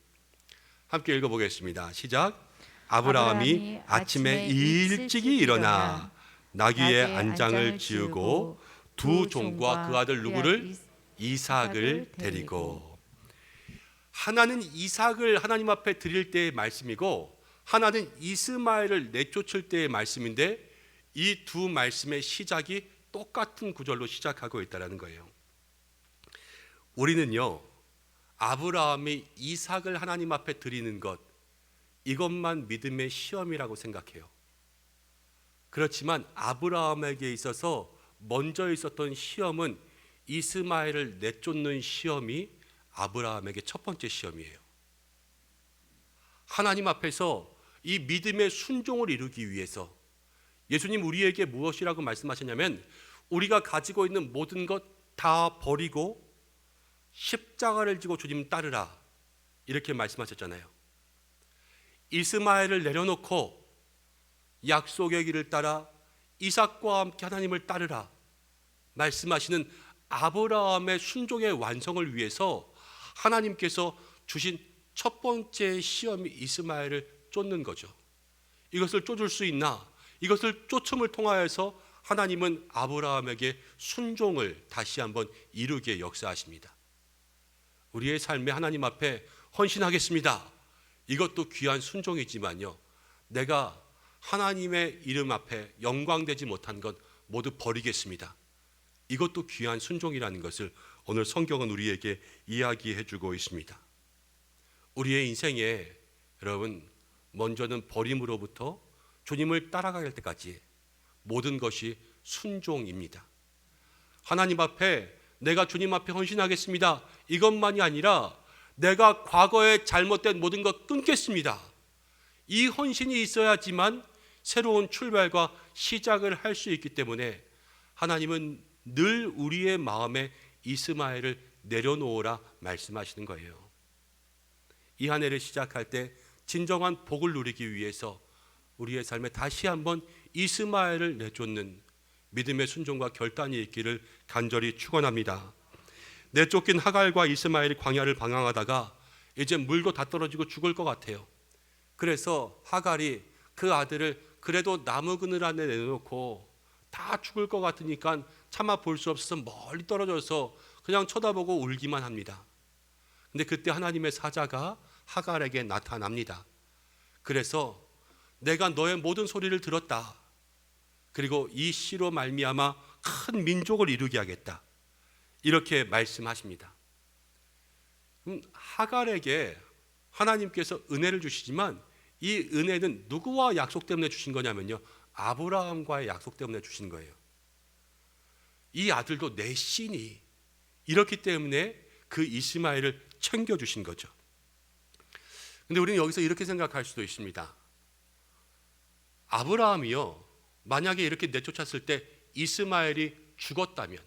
Speaker 3: 함께 읽어보겠습니다. 시작. 아브라함이 아침에 일찍이 일어나 나귀의 안장을 지우고 두 종과 그 아들 누구를? 이삭을 데리고. 하나는 이삭을 하나님 앞에 드릴 때의 말씀이고 하나는 이스마엘을 내쫓을 때의 말씀인데, 이 두 말씀의 시작이 똑같은 구절로 시작하고 있다는 거예요. 우리는요 아브라함이 이삭을 하나님 앞에 드리는 것, 이것만 믿음의 시험이라고 생각해요. 그렇지만 아브라함에게 있어서 먼저 있었던 시험은 이스마엘을 내쫓는 시험이 아브라함에게 첫 번째 시험이에요. 하나님 앞에서 이 믿음의 순종을 이루기 위해서 예수님 우리에게 무엇이라고 말씀하셨냐면 우리가 가지고 있는 모든 것 다 버리고 십자가를 지고 주님 따르라 이렇게 말씀하셨잖아요. 이스마엘을 내려놓고 약속의 길을 따라 이삭과 함께 하나님을 따르라 말씀하시는 아브라함의 순종의 완성을 위해서 하나님께서 주신 첫 번째 시험이 이스마엘을 쫓는 거죠. 이것을 쫓을 수 있나? 이것을 쫓음을 통하여서 하나님은 아브라함에게 순종을 다시 한번 이루게 역사하십니다. 우리의 삶에 하나님 앞에 헌신하겠습니다. 이것도 귀한 순종이지만요, 내가 하나님의 이름 앞에 영광되지 못한 것 모두 버리겠습니다. 이것도 귀한 순종이라는 것을 오늘 성경은 우리에게 이야기해 주고 있습니다. 우리의 인생에 여러분, 먼저는 버림으로부터 주님을 따라갈 때까지 모든 것이 순종입니다. 하나님 앞에 내가 주님 앞에 헌신하겠습니다. 이것만이 아니라 내가 과거에 잘못된 모든 것 끊겠습니다. 이 헌신이 있어야지만 새로운 출발과 시작을 할 수 있기 때문에 하나님은 늘 우리의 마음에 이스마엘을 내려놓으라 말씀하시는 거예요. 이 한 해를 시작할 때 진정한 복을 누리기 위해서 우리의 삶에 다시 한번 이스마엘을 내쫓는 믿음의 순종과 결단이 있기를 간절히 축원합니다. 내쫓긴 하갈과 이스마엘이 광야를 방황하다가 이제 물도 다 떨어지고 죽을 것 같아요. 그래서 하갈이 그 아들을 그래도 나무 그늘 안에 내놓고 다 죽을 것 같으니까 차마 볼 수 없어서 멀리 떨어져서 그냥 쳐다보고 울기만 합니다. 근데 그때 하나님의 사자가 하갈에게 나타납니다. 그래서 내가 너의 모든 소리를 들었다. 그리고 이 씨로 말미암아 큰 민족을 이루게 하겠다. 이렇게 말씀하십니다. 하갈에게 하나님께서 은혜를 주시지만 이 은혜는 누구와 약속 때문에 주신 거냐면요, 아브라함과의 약속 때문에 주신 거예요. 이 아들도 내 씨니, 이렇기 때문에 그 이스마엘을 챙겨주신 거죠. 근데 우리는 여기서 이렇게 생각할 수도 있습니다. 아브라함이요, 만약에 이렇게 내쫓았을 때 이스마엘이 죽었다면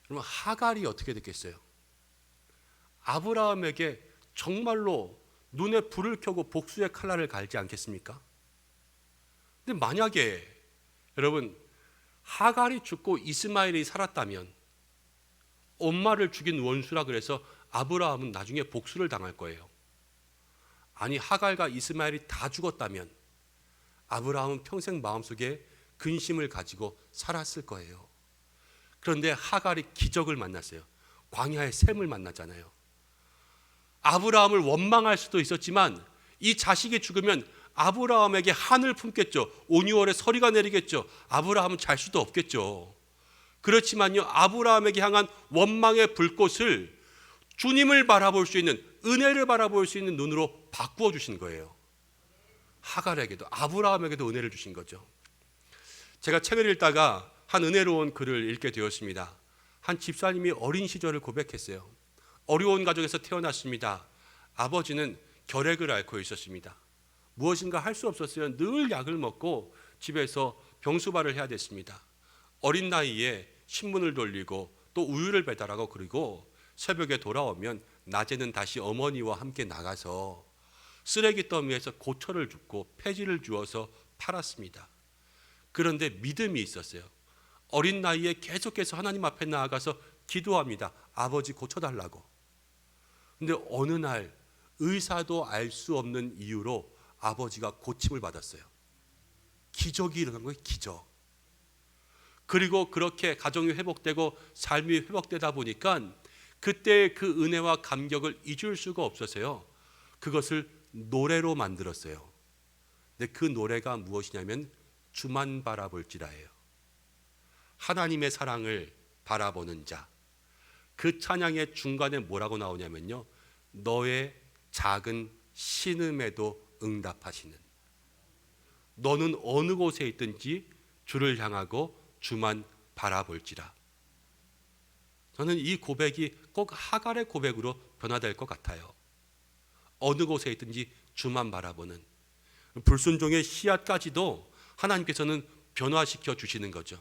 Speaker 3: 그러면 하갈이 어떻게 됐겠어요? 아브라함에게 정말로 눈에 불을 켜고 복수의 칼날을 갈지 않겠습니까? 근데 만약에 여러분, 하갈이 죽고 이스마엘이 살았다면 엄마를 죽인 원수라 그래서 아브라함은 나중에 복수를 당할 거예요. 아니, 하갈과 이스마엘이 다 죽었다면 아브라함은 평생 마음속에 근심을 가지고 살았을 거예요. 그런데 하갈이 기적을 만났어요. 광야의 샘을 만났잖아요. 아브라함을 원망할 수도 있었지만 이 자식이 죽으면 아브라함에게 한을 품겠죠. 온유월에 서리가 내리겠죠. 아브라함은 잘 수도 없겠죠. 그렇지만요, 아브라함에게 향한 원망의 불꽃을 주님을 바라볼 수 있는, 은혜를 바라볼 수 있는 눈으로 바꾸어 주신 거예요. 하갈에게도 아브라함에게도 은혜를 주신 거죠. 제가 책을 읽다가 한 은혜로운 글을 읽게 되었습니다. 한 집사님이 어린 시절을 고백했어요. 어려운 가정에서 태어났습니다. 아버지는 결핵을 앓고 있었습니다. 무엇인가 할 수 없었어요. 늘 약을 먹고 집에서 병수발을 해야 됐습니다. 어린 나이에 신문을 돌리고 또 우유를 배달하고, 그리고 새벽에 돌아오면 낮에는 다시 어머니와 함께 나가서 쓰레기 더미에서 고철을 줍고 폐지를 주어서 팔았습니다. 그런데 믿음이 있었어요. 어린 나이에 계속해서 하나님 앞에 나아가서 기도합니다. 아버지 고쳐달라고. 근데 어느 날 의사도 알 수 없는 이유로 아버지가 고침을 받았어요. 기적이 일어난 거예요. 기적. 그리고 그렇게 가정이 회복되고 삶이 회복되다 보니까 그때의 그 은혜와 감격을 잊을 수가 없어서요, 그것을 노래로 만들었어요. 근데 그 노래가 무엇이냐면 주만 바라볼지라예요. 하나님의 사랑을 바라보는 자. 그 찬양의 중간에 뭐라고 나오냐면요, 너의 작은 신음에도 응답하시는, 너는 어느 곳에 있든지 주를 향하고 주만 바라볼지라. 저는 이 고백이 꼭 하갈의 고백으로 변화될 것 같아요. 어느 곳에 있든지 주만 바라보는 불순종의 씨앗까지도 하나님께서는 변화시켜 주시는 거죠.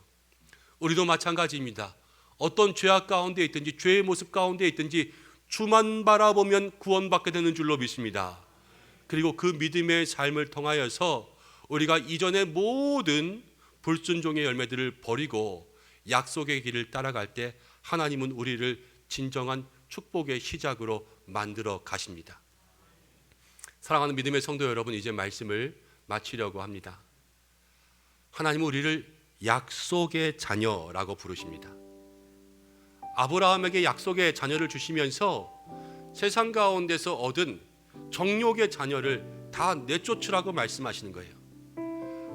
Speaker 3: 우리도 마찬가지입니다. 어떤 죄악 가운데 있든지 죄의 모습 가운데 있든지 주만 바라보면 구원받게 되는 줄로 믿습니다. 그리고 그 믿음의 삶을 통하여서 우리가 이전의 모든 불순종의 열매들을 버리고 약속의 길을 따라갈 때 하나님은 우리를 진정한 축복의 시작으로 만들어 가십니다. 사랑하는 믿음의 성도 여러분, 이제 말씀을 마치려고 합니다. 하나님은 우리를 약속의 자녀라고 부르십니다. 아브라함에게 약속의 자녀를 주시면서 세상 가운데서 얻은 정욕의 자녀를 다 내쫓으라고 말씀하시는 거예요.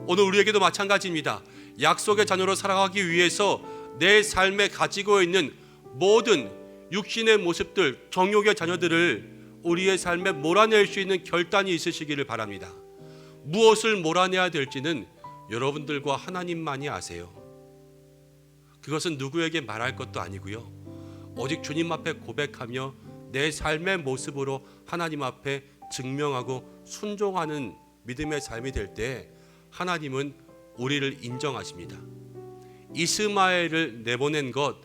Speaker 3: 오늘 우리에게도 마찬가지입니다. 약속의 자녀로 살아가기 위해서 내 삶에 가지고 있는 모든 육신의 모습들, 정욕의 자녀들을 우리의 삶에 몰아낼 수 있는 결단이 있으시기를 바랍니다. 무엇을 몰아내야 될지는 여러분들과 하나님만이 아세요. 그것은 누구에게 말할 것도 아니고요. 오직 주님 앞에 고백하며 내 삶의 모습으로 하나님 앞에 증명하고 순종하는 믿음의 삶이 될 때 하나님은 우리를 인정하십니다. 이스마엘을 내보낸 것,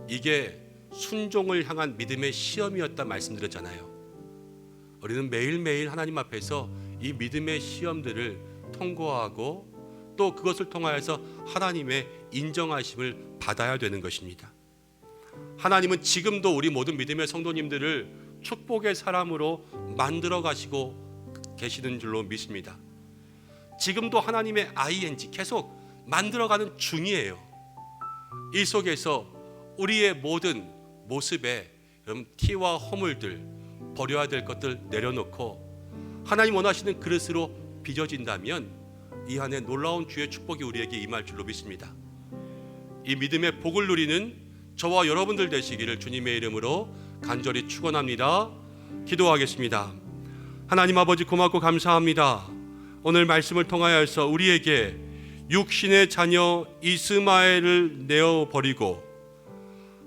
Speaker 3: 이게 순종을 향한 믿음의 시험이었다 말씀드렸잖아요. 우리는 매일매일 하나님 앞에서 이 믿음의 시험들을 통과하고 또 그것을 통하여서 하나님의 인정하심을 받아야 되는 것입니다. 하나님은 지금도 우리 모든 믿음의 성도님들을 축복의 사람으로 만들어 가시고 계시는 줄로 믿습니다. 지금도 하나님의 ING 계속 만들어가는 중이에요. 이 속에서 우리의 모든 모습에 티와 허물들, 버려야 될 것들 내려놓고 하나님 원하시는 그릇으로 빚어진다면 이 안에 놀라운 주의 축복이 우리에게 임할 줄로 믿습니다. 이 믿음의 복을 누리는 저와 여러분들 되시기를 주님의 이름으로 간절히 축원합니다. 기도하겠습니다. 하나님 아버지, 고맙고 감사합니다. 오늘 말씀을 통하여서 우리에게 육신의 자녀 이스마엘을 내어버리고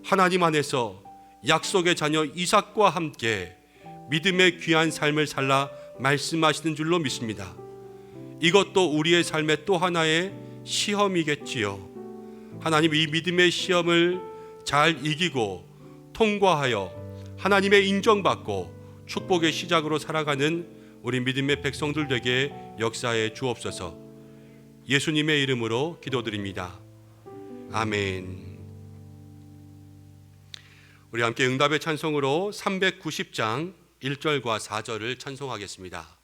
Speaker 3: 하나님 안에서 약속의 자녀 이삭과 함께 믿음의 귀한 삶을 살라 말씀하시는 줄로 믿습니다. 이것도 우리의 삶의 또 하나의 시험이겠지요. 하나님, 이 믿음의 시험을 잘 이기고 통과하여 하나님의 인정받고 축복의 시작으로 살아가는 우리 믿음의 백성들 되게 역사해 주옵소서. 예수님의 이름으로 기도드립니다. 아멘. 우리 함께 응답의 찬송으로 390장 1절과 4절을 찬송하겠습니다.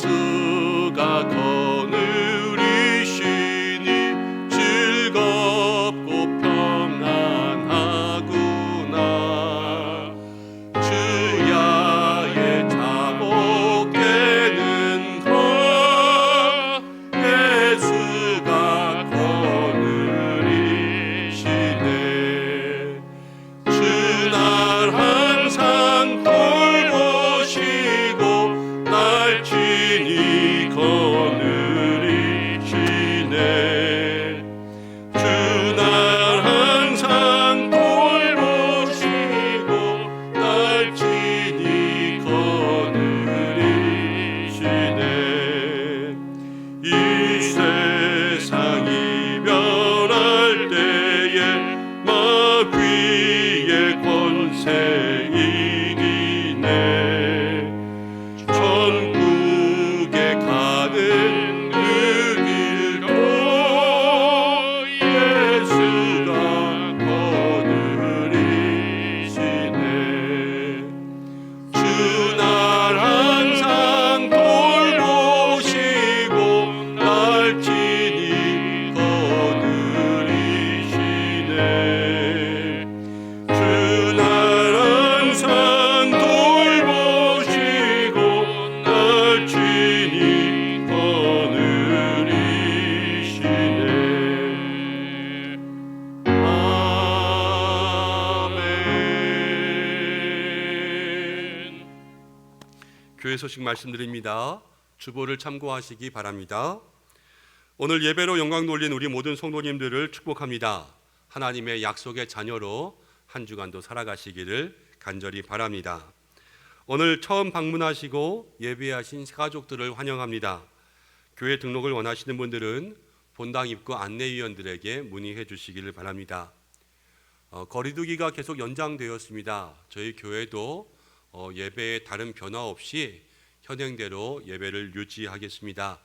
Speaker 2: 예수가 거느리시니 즐겁고 평안하구나. 주야의 자복되는 것 예수가 거느리시네. 주날 항상 돌보시고 날 친히 거느리시네. 주날 항상 돌보시고 날 친히 거느리시네. 이 세상이 변할 때에 마귀의 권세 이기네. 천국에 가는 그 길도 예수가 거느리시네. 주날 항상 돌보시고 날 친히 거느리시네. 주날 항상 돌보시고 날 친히 거느리시네. 아멘.
Speaker 3: 교회 소식 말씀드립니다. 주보를 참고하시기 바랍니다. 오늘 예배로 영광 돌린 우리 모든 성도님들을 축복합니다. 하나님의 약속의 자녀로 한 주간도 살아가시기를 간절히 바랍니다. 오늘 처음 방문하시고 예배하신 가족들을 환영합니다. 교회 등록을 원하시는 분들은 본당 입구 안내위원들에게 문의해 주시기를 바랍니다. 거리두기가 계속 연장되었습니다. 저희 교회도 예배에 다른 변화 없이 현행대로 예배를 유지하겠습니다.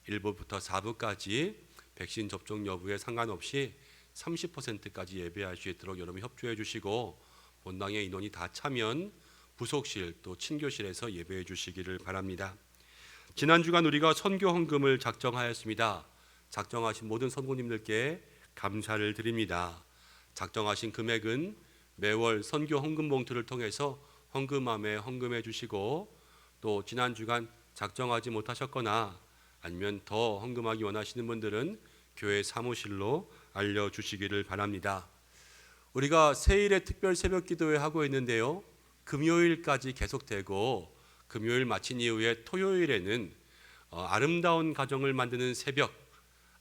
Speaker 3: 1부부터 4부까지 백신 접종 여부에 상관없이 30%까지 예배할 수 있도록 여러분 협조해 주시고, 본당의 인원이 다 차면 부속실 또 친교실에서 예배해 주시기를 바랍니다. 지난 주간 우리가 선교 헌금을 작정하였습니다. 작정하신 모든 선교님들께 감사를 드립니다. 작정하신 금액은 매월 선교 헌금 봉투를 통해서 헌금함에 헌금해 주시고, 또 지난 주간 작정하지 못하셨거나 아니면 더 헌금하기 원하시는 분들은 교회 사무실로 알려주시기를 바랍니다. 우리가 세일의 특별 새벽 기도회 하고 있는데요, 금요일까지 계속되고 금요일 마친 이후에 토요일에는 아름다운 가정을 만드는 새벽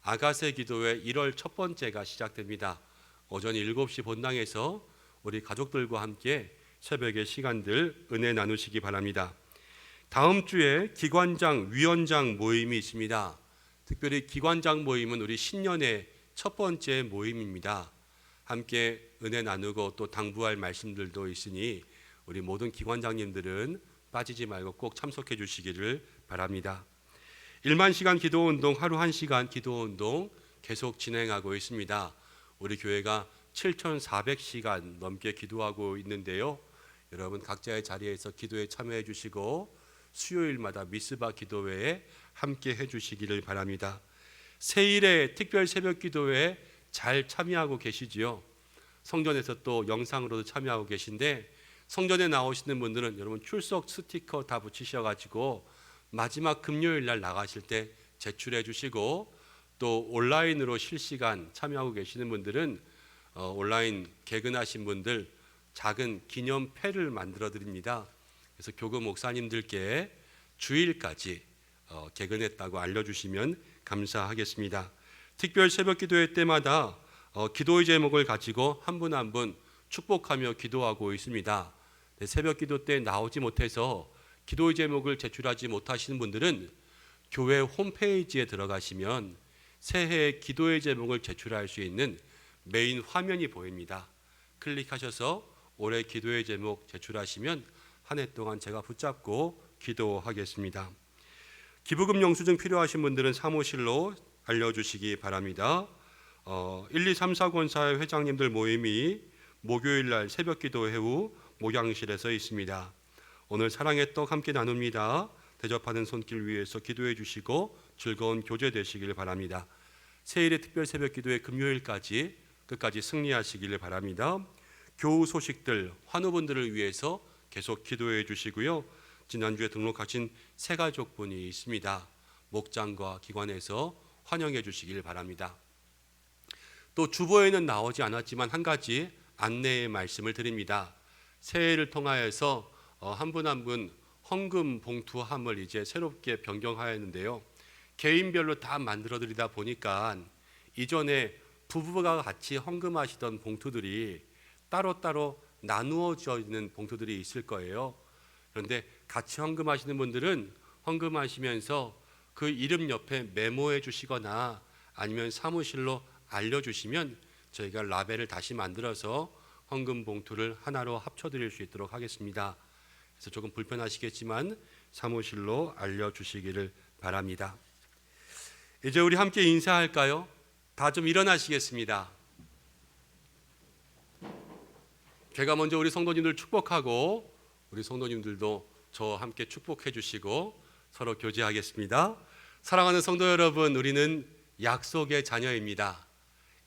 Speaker 3: 아가새 기도회 1월 첫 번째가 시작됩니다. 오전 7시 본당에서 우리 가족들과 함께 새벽의 시간들 은혜 나누시기 바랍니다. 다음 주에 기관장, 위원장 모임이 있습니다. 특별히 기관장 모임은 우리 신년의 첫 번째 모임입니다. 함께 은혜 나누고 또 당부할 말씀들도 있으니 우리 모든 기관장님들은 빠지지 말고 꼭 참석해 주시기를 바랍니다. 1만 시간 기도운동, 하루 1시간 기도운동 계속 진행하고 있습니다. 우리 교회가 7,400시간 넘게 기도하고 있는데요, 여러분 각자의 자리에서 기도에 참여해 주시고 수요일마다 미스바 기도회에 함께 해주시기를 바랍니다. 세일의 특별 새벽 기도회에 잘 참여하고 계시지요? 성전에서 또 영상으로도 참여하고 계신데, 성전에 나오시는 분들은 여러분 출석 스티커 다 붙이셔가지고 마지막 금요일 날 나가실 때 제출해 주시고, 또 온라인으로 실시간 참여하고 계시는 분들은 온라인 개근하신 분들 작은 기념패를 만들어 드립니다. 그래서 교구 목사님들께 주일까지 개근했다고 알려주시면 감사하겠습니다. 특별 새벽 기도회 때마다 기도의 제목을 가지고 한 분 한 분 축복하며 기도하고 있습니다. 새벽 기도 때 나오지 못해서 기도의 제목을 제출하지 못하시는 분들은 교회 홈페이지에 들어가시면 새해 기도의 제목을 제출할 수 있는 메인 화면이 보입니다. 클릭하셔서 올해 기도의 제목 제출하시면 한 해 동안 제가 붙잡고 기도하겠습니다. 기부금 영수증 필요하신 분들은 사무실로 알려주시기 바랍니다. 1, 2, 3, 4 권사회 회장님들 모임이 목요일 날 새벽 기도회 후 목양실에서 있습니다. 오늘 사랑의 떡 함께 나눕니다. 대접하는 손길 위에서 기도해 주시고 즐거운 교제 되시길 바랍니다. 세일의 특별 새벽 기도회 금요일까지 끝까지 승리하시기를 바랍니다. 교우 소식들, 환우분들을 위해서 계속 기도해 주시고요. 지난주에 등록하신 새 가족분이 있습니다. 목장과 기관에서 환영해 주시길 바랍니다. 또 주보에는 나오지 않았지만 한 가지 안내의 말씀을 드립니다. 새해를 통하여서 한 분 한 분 헌금 봉투함을 이제 새롭게 변경하였는데요, 개인별로 다 만들어 드리다 보니까 이전에 부부가 같이 헌금하시던 봉투들이 따로따로 나누어져 있는 봉투들이 있을 거예요. 그런데 같이 헌금하시는 분들은 헌금하시면서 그 이름 옆에 메모해 주시거나 아니면 사무실로 알려주시면 저희가 라벨을 다시 만들어서 헌금 봉투를 하나로 합쳐드릴 수 있도록 하겠습니다. 그래서 조금 불편하시겠지만 사무실로 알려주시기를 바랍니다. 이제 우리 함께 인사할까요? 다 좀 일어나시겠습니다. 제가 먼저 우리 성도님들 축복하고 우리 성도님들도 저와 함께 축복해 주시고 서로 교제하겠습니다. 사랑하는 성도 여러분, 우리는 약속의 자녀입니다.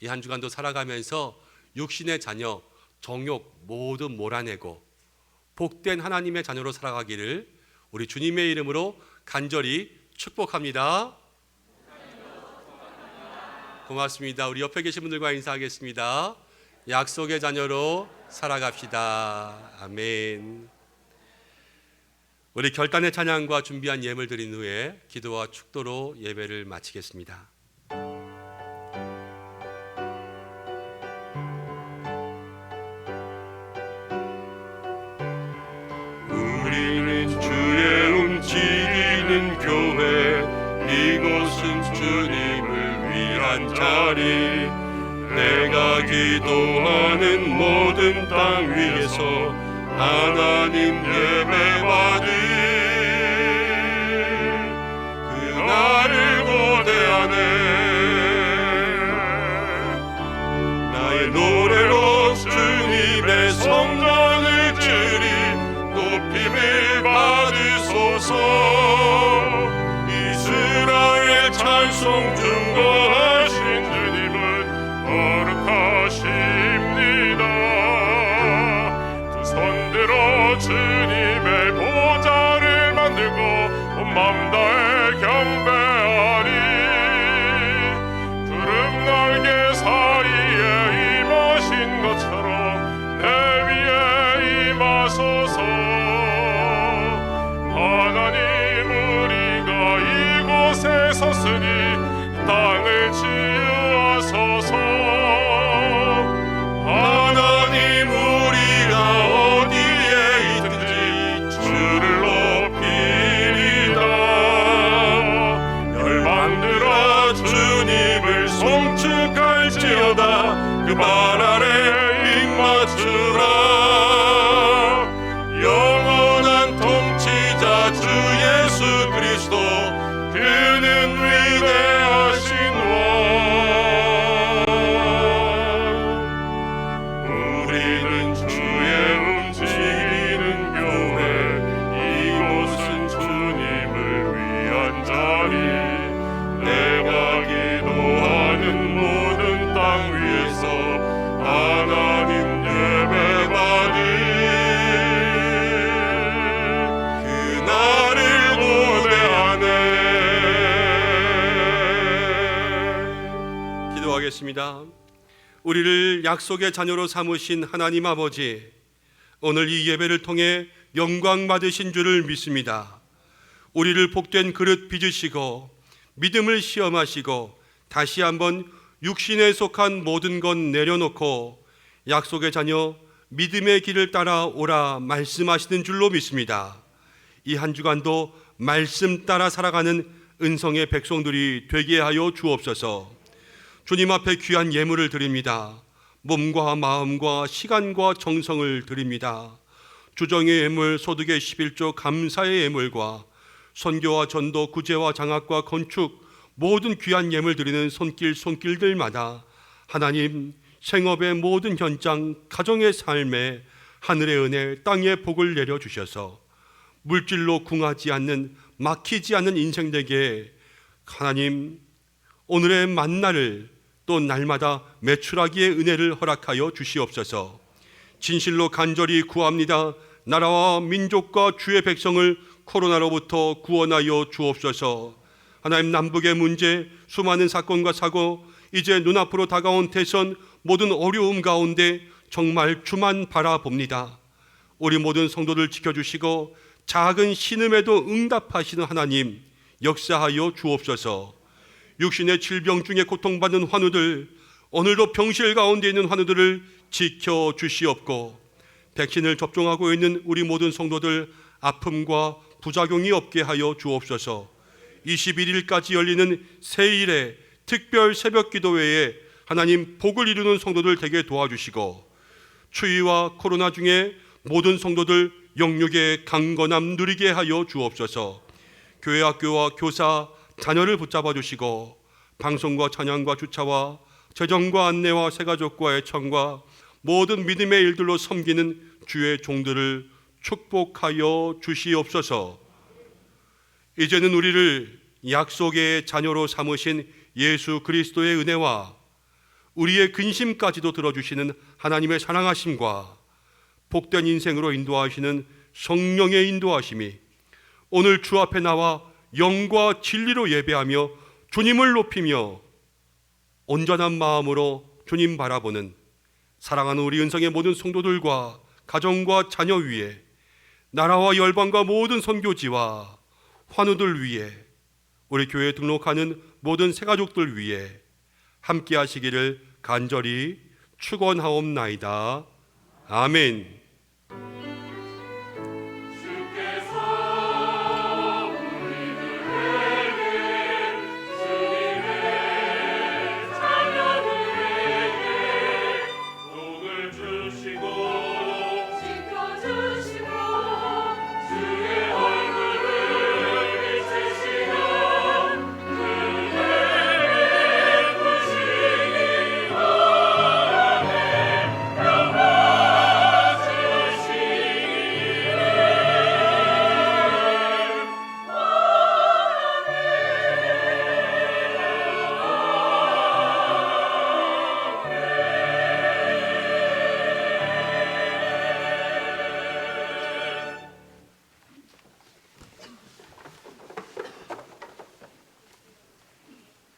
Speaker 3: 이 한 주간도 살아가면서 육신의 자녀, 정욕 모두 몰아내고 복된 하나님의 자녀로 살아가기를 우리 주님의 이름으로 간절히 축복합니다. 고맙습니다. 우리 옆에 계신 분들과 인사하겠습니다. 약속의 자녀로 살아갑시다. 아멘. 우리 결단의 찬양과 준비한 예물 드린 후에 기도와 축도로 예배를 마치겠습니다.
Speaker 2: 우리는 주의 움직이는 교회, 이곳은 주님을 위한 자리. 내가 기도하는 모든 땅 위에서 하나님 예배받을 그날을 고대하네. 나의 노래로 주님의 성전을 지으리. 높임을 받으소서. 이스라엘 찬송 중거하신 주님은 거룩하십니다. 두 손 들어 주님의 보좌를 만들고 온 마음 다해 경배하리. 구름 날개 사이에 임하신 것처럼 내 위에 임하소서. 하나님 우리가 이곳에 섰으니 땅을 치유하소서. 하나님 우리가 어디에 있든지 주를 높이리다. 열방들아 주님을 송축할지어다. 그 발 아래 입맞추라. 영원한 통치자 주 예수 그리스도, 그는 위대하신 왕. 우리는 주의 움직이는 교회, 이곳은 주님을 위한 자리. 내가 기도하는 모든 땅 위에서 하나님 예배받을 그날을 고대하네.
Speaker 3: 기도하겠습니다. 우리를 약속의 자녀로 삼으신 하나님 아버지, 오늘 이 예배를 통해 영광 받으신 줄을 믿습니다. 우리를 복된 그릇 빚으시고 믿음을 시험하시고 다시 한번 육신에 속한 모든 것 내려놓고 약속의 자녀 믿음의 길을 따라 오라 말씀하시는 줄로 믿습니다. 이 한 주간도 말씀 따라 살아가는 은성의 백성들이 되게 하여 주옵소서. 주님 앞에 귀한 예물을 드립니다. 몸과 마음과 시간과 정성을 드립니다. 주정의 예물, 소득의 11조, 감사의 예물과 선교와 전도, 구제와 장학과 건축, 모든 귀한 예물 드리는 손길들마다 하나님 생업의 모든 현장, 가정의 삶에 하늘의 은혜, 땅의 복을 내려주셔서 물질로 궁하지 않는, 막히지 않는 인생 되게 하나님 오늘의 만나를 또 날마다 매출하기의 은혜를 허락하여 주시옵소서. 진실로 간절히 구합니다. 나라와 민족과 주의 백성을 코로나로부터 구원하여 주옵소서. 하나님, 남북의 문제, 수많은 사건과 사고, 이제 눈앞으로 다가온 대선, 모든 어려움 가운데 정말 주만 바라봅니다. 우리 모든 성도들 지켜주시고 작은 신음에도 응답하시는 하나님 역사하여 주옵소서. 육신의 질병 중에 고통받는 환우들, 오늘도 병실 가운데 있는 환우들을 지켜주시옵고, 백신을 접종하고 있는 우리 모든 성도들 아픔과 부작용이 없게 하여 주옵소서. 21일까지 열리는 새일의 특별 새벽 기도회에 하나님 복을 이루는 성도들 되게 도와주시고, 추위와 코로나 중에 모든 성도들 영육의 강건함 누리게 하여 주옵소서. 교회 학교와 교사, 자녀를 붙잡아 주시고 방송과 찬양과 주차와 재정과 안내와 새가족과 애청과 모든 믿음의 일들로 섬기는 주의 종들을 축복하여 주시옵소서. 이제는 우리를 약속의 자녀로 삼으신 예수 그리스도의 은혜와 우리의 근심까지도 들어주시는 하나님의 사랑하심과 복된 인생으로 인도하시는 성령의 인도하심이 오늘 주 앞에 나와 영과 진리로 예배하며 주님을 높이며 온전한 마음으로 주님 바라보는 사랑하는 우리 은성의 모든 성도들과 가정과 자녀 위에 나라와 열방과 모든 선교지와 환우들 위해 우리 교회에 등록하는 모든 새가족들 위해 함께 하시기를 간절히 축원하옵나이다. 아멘.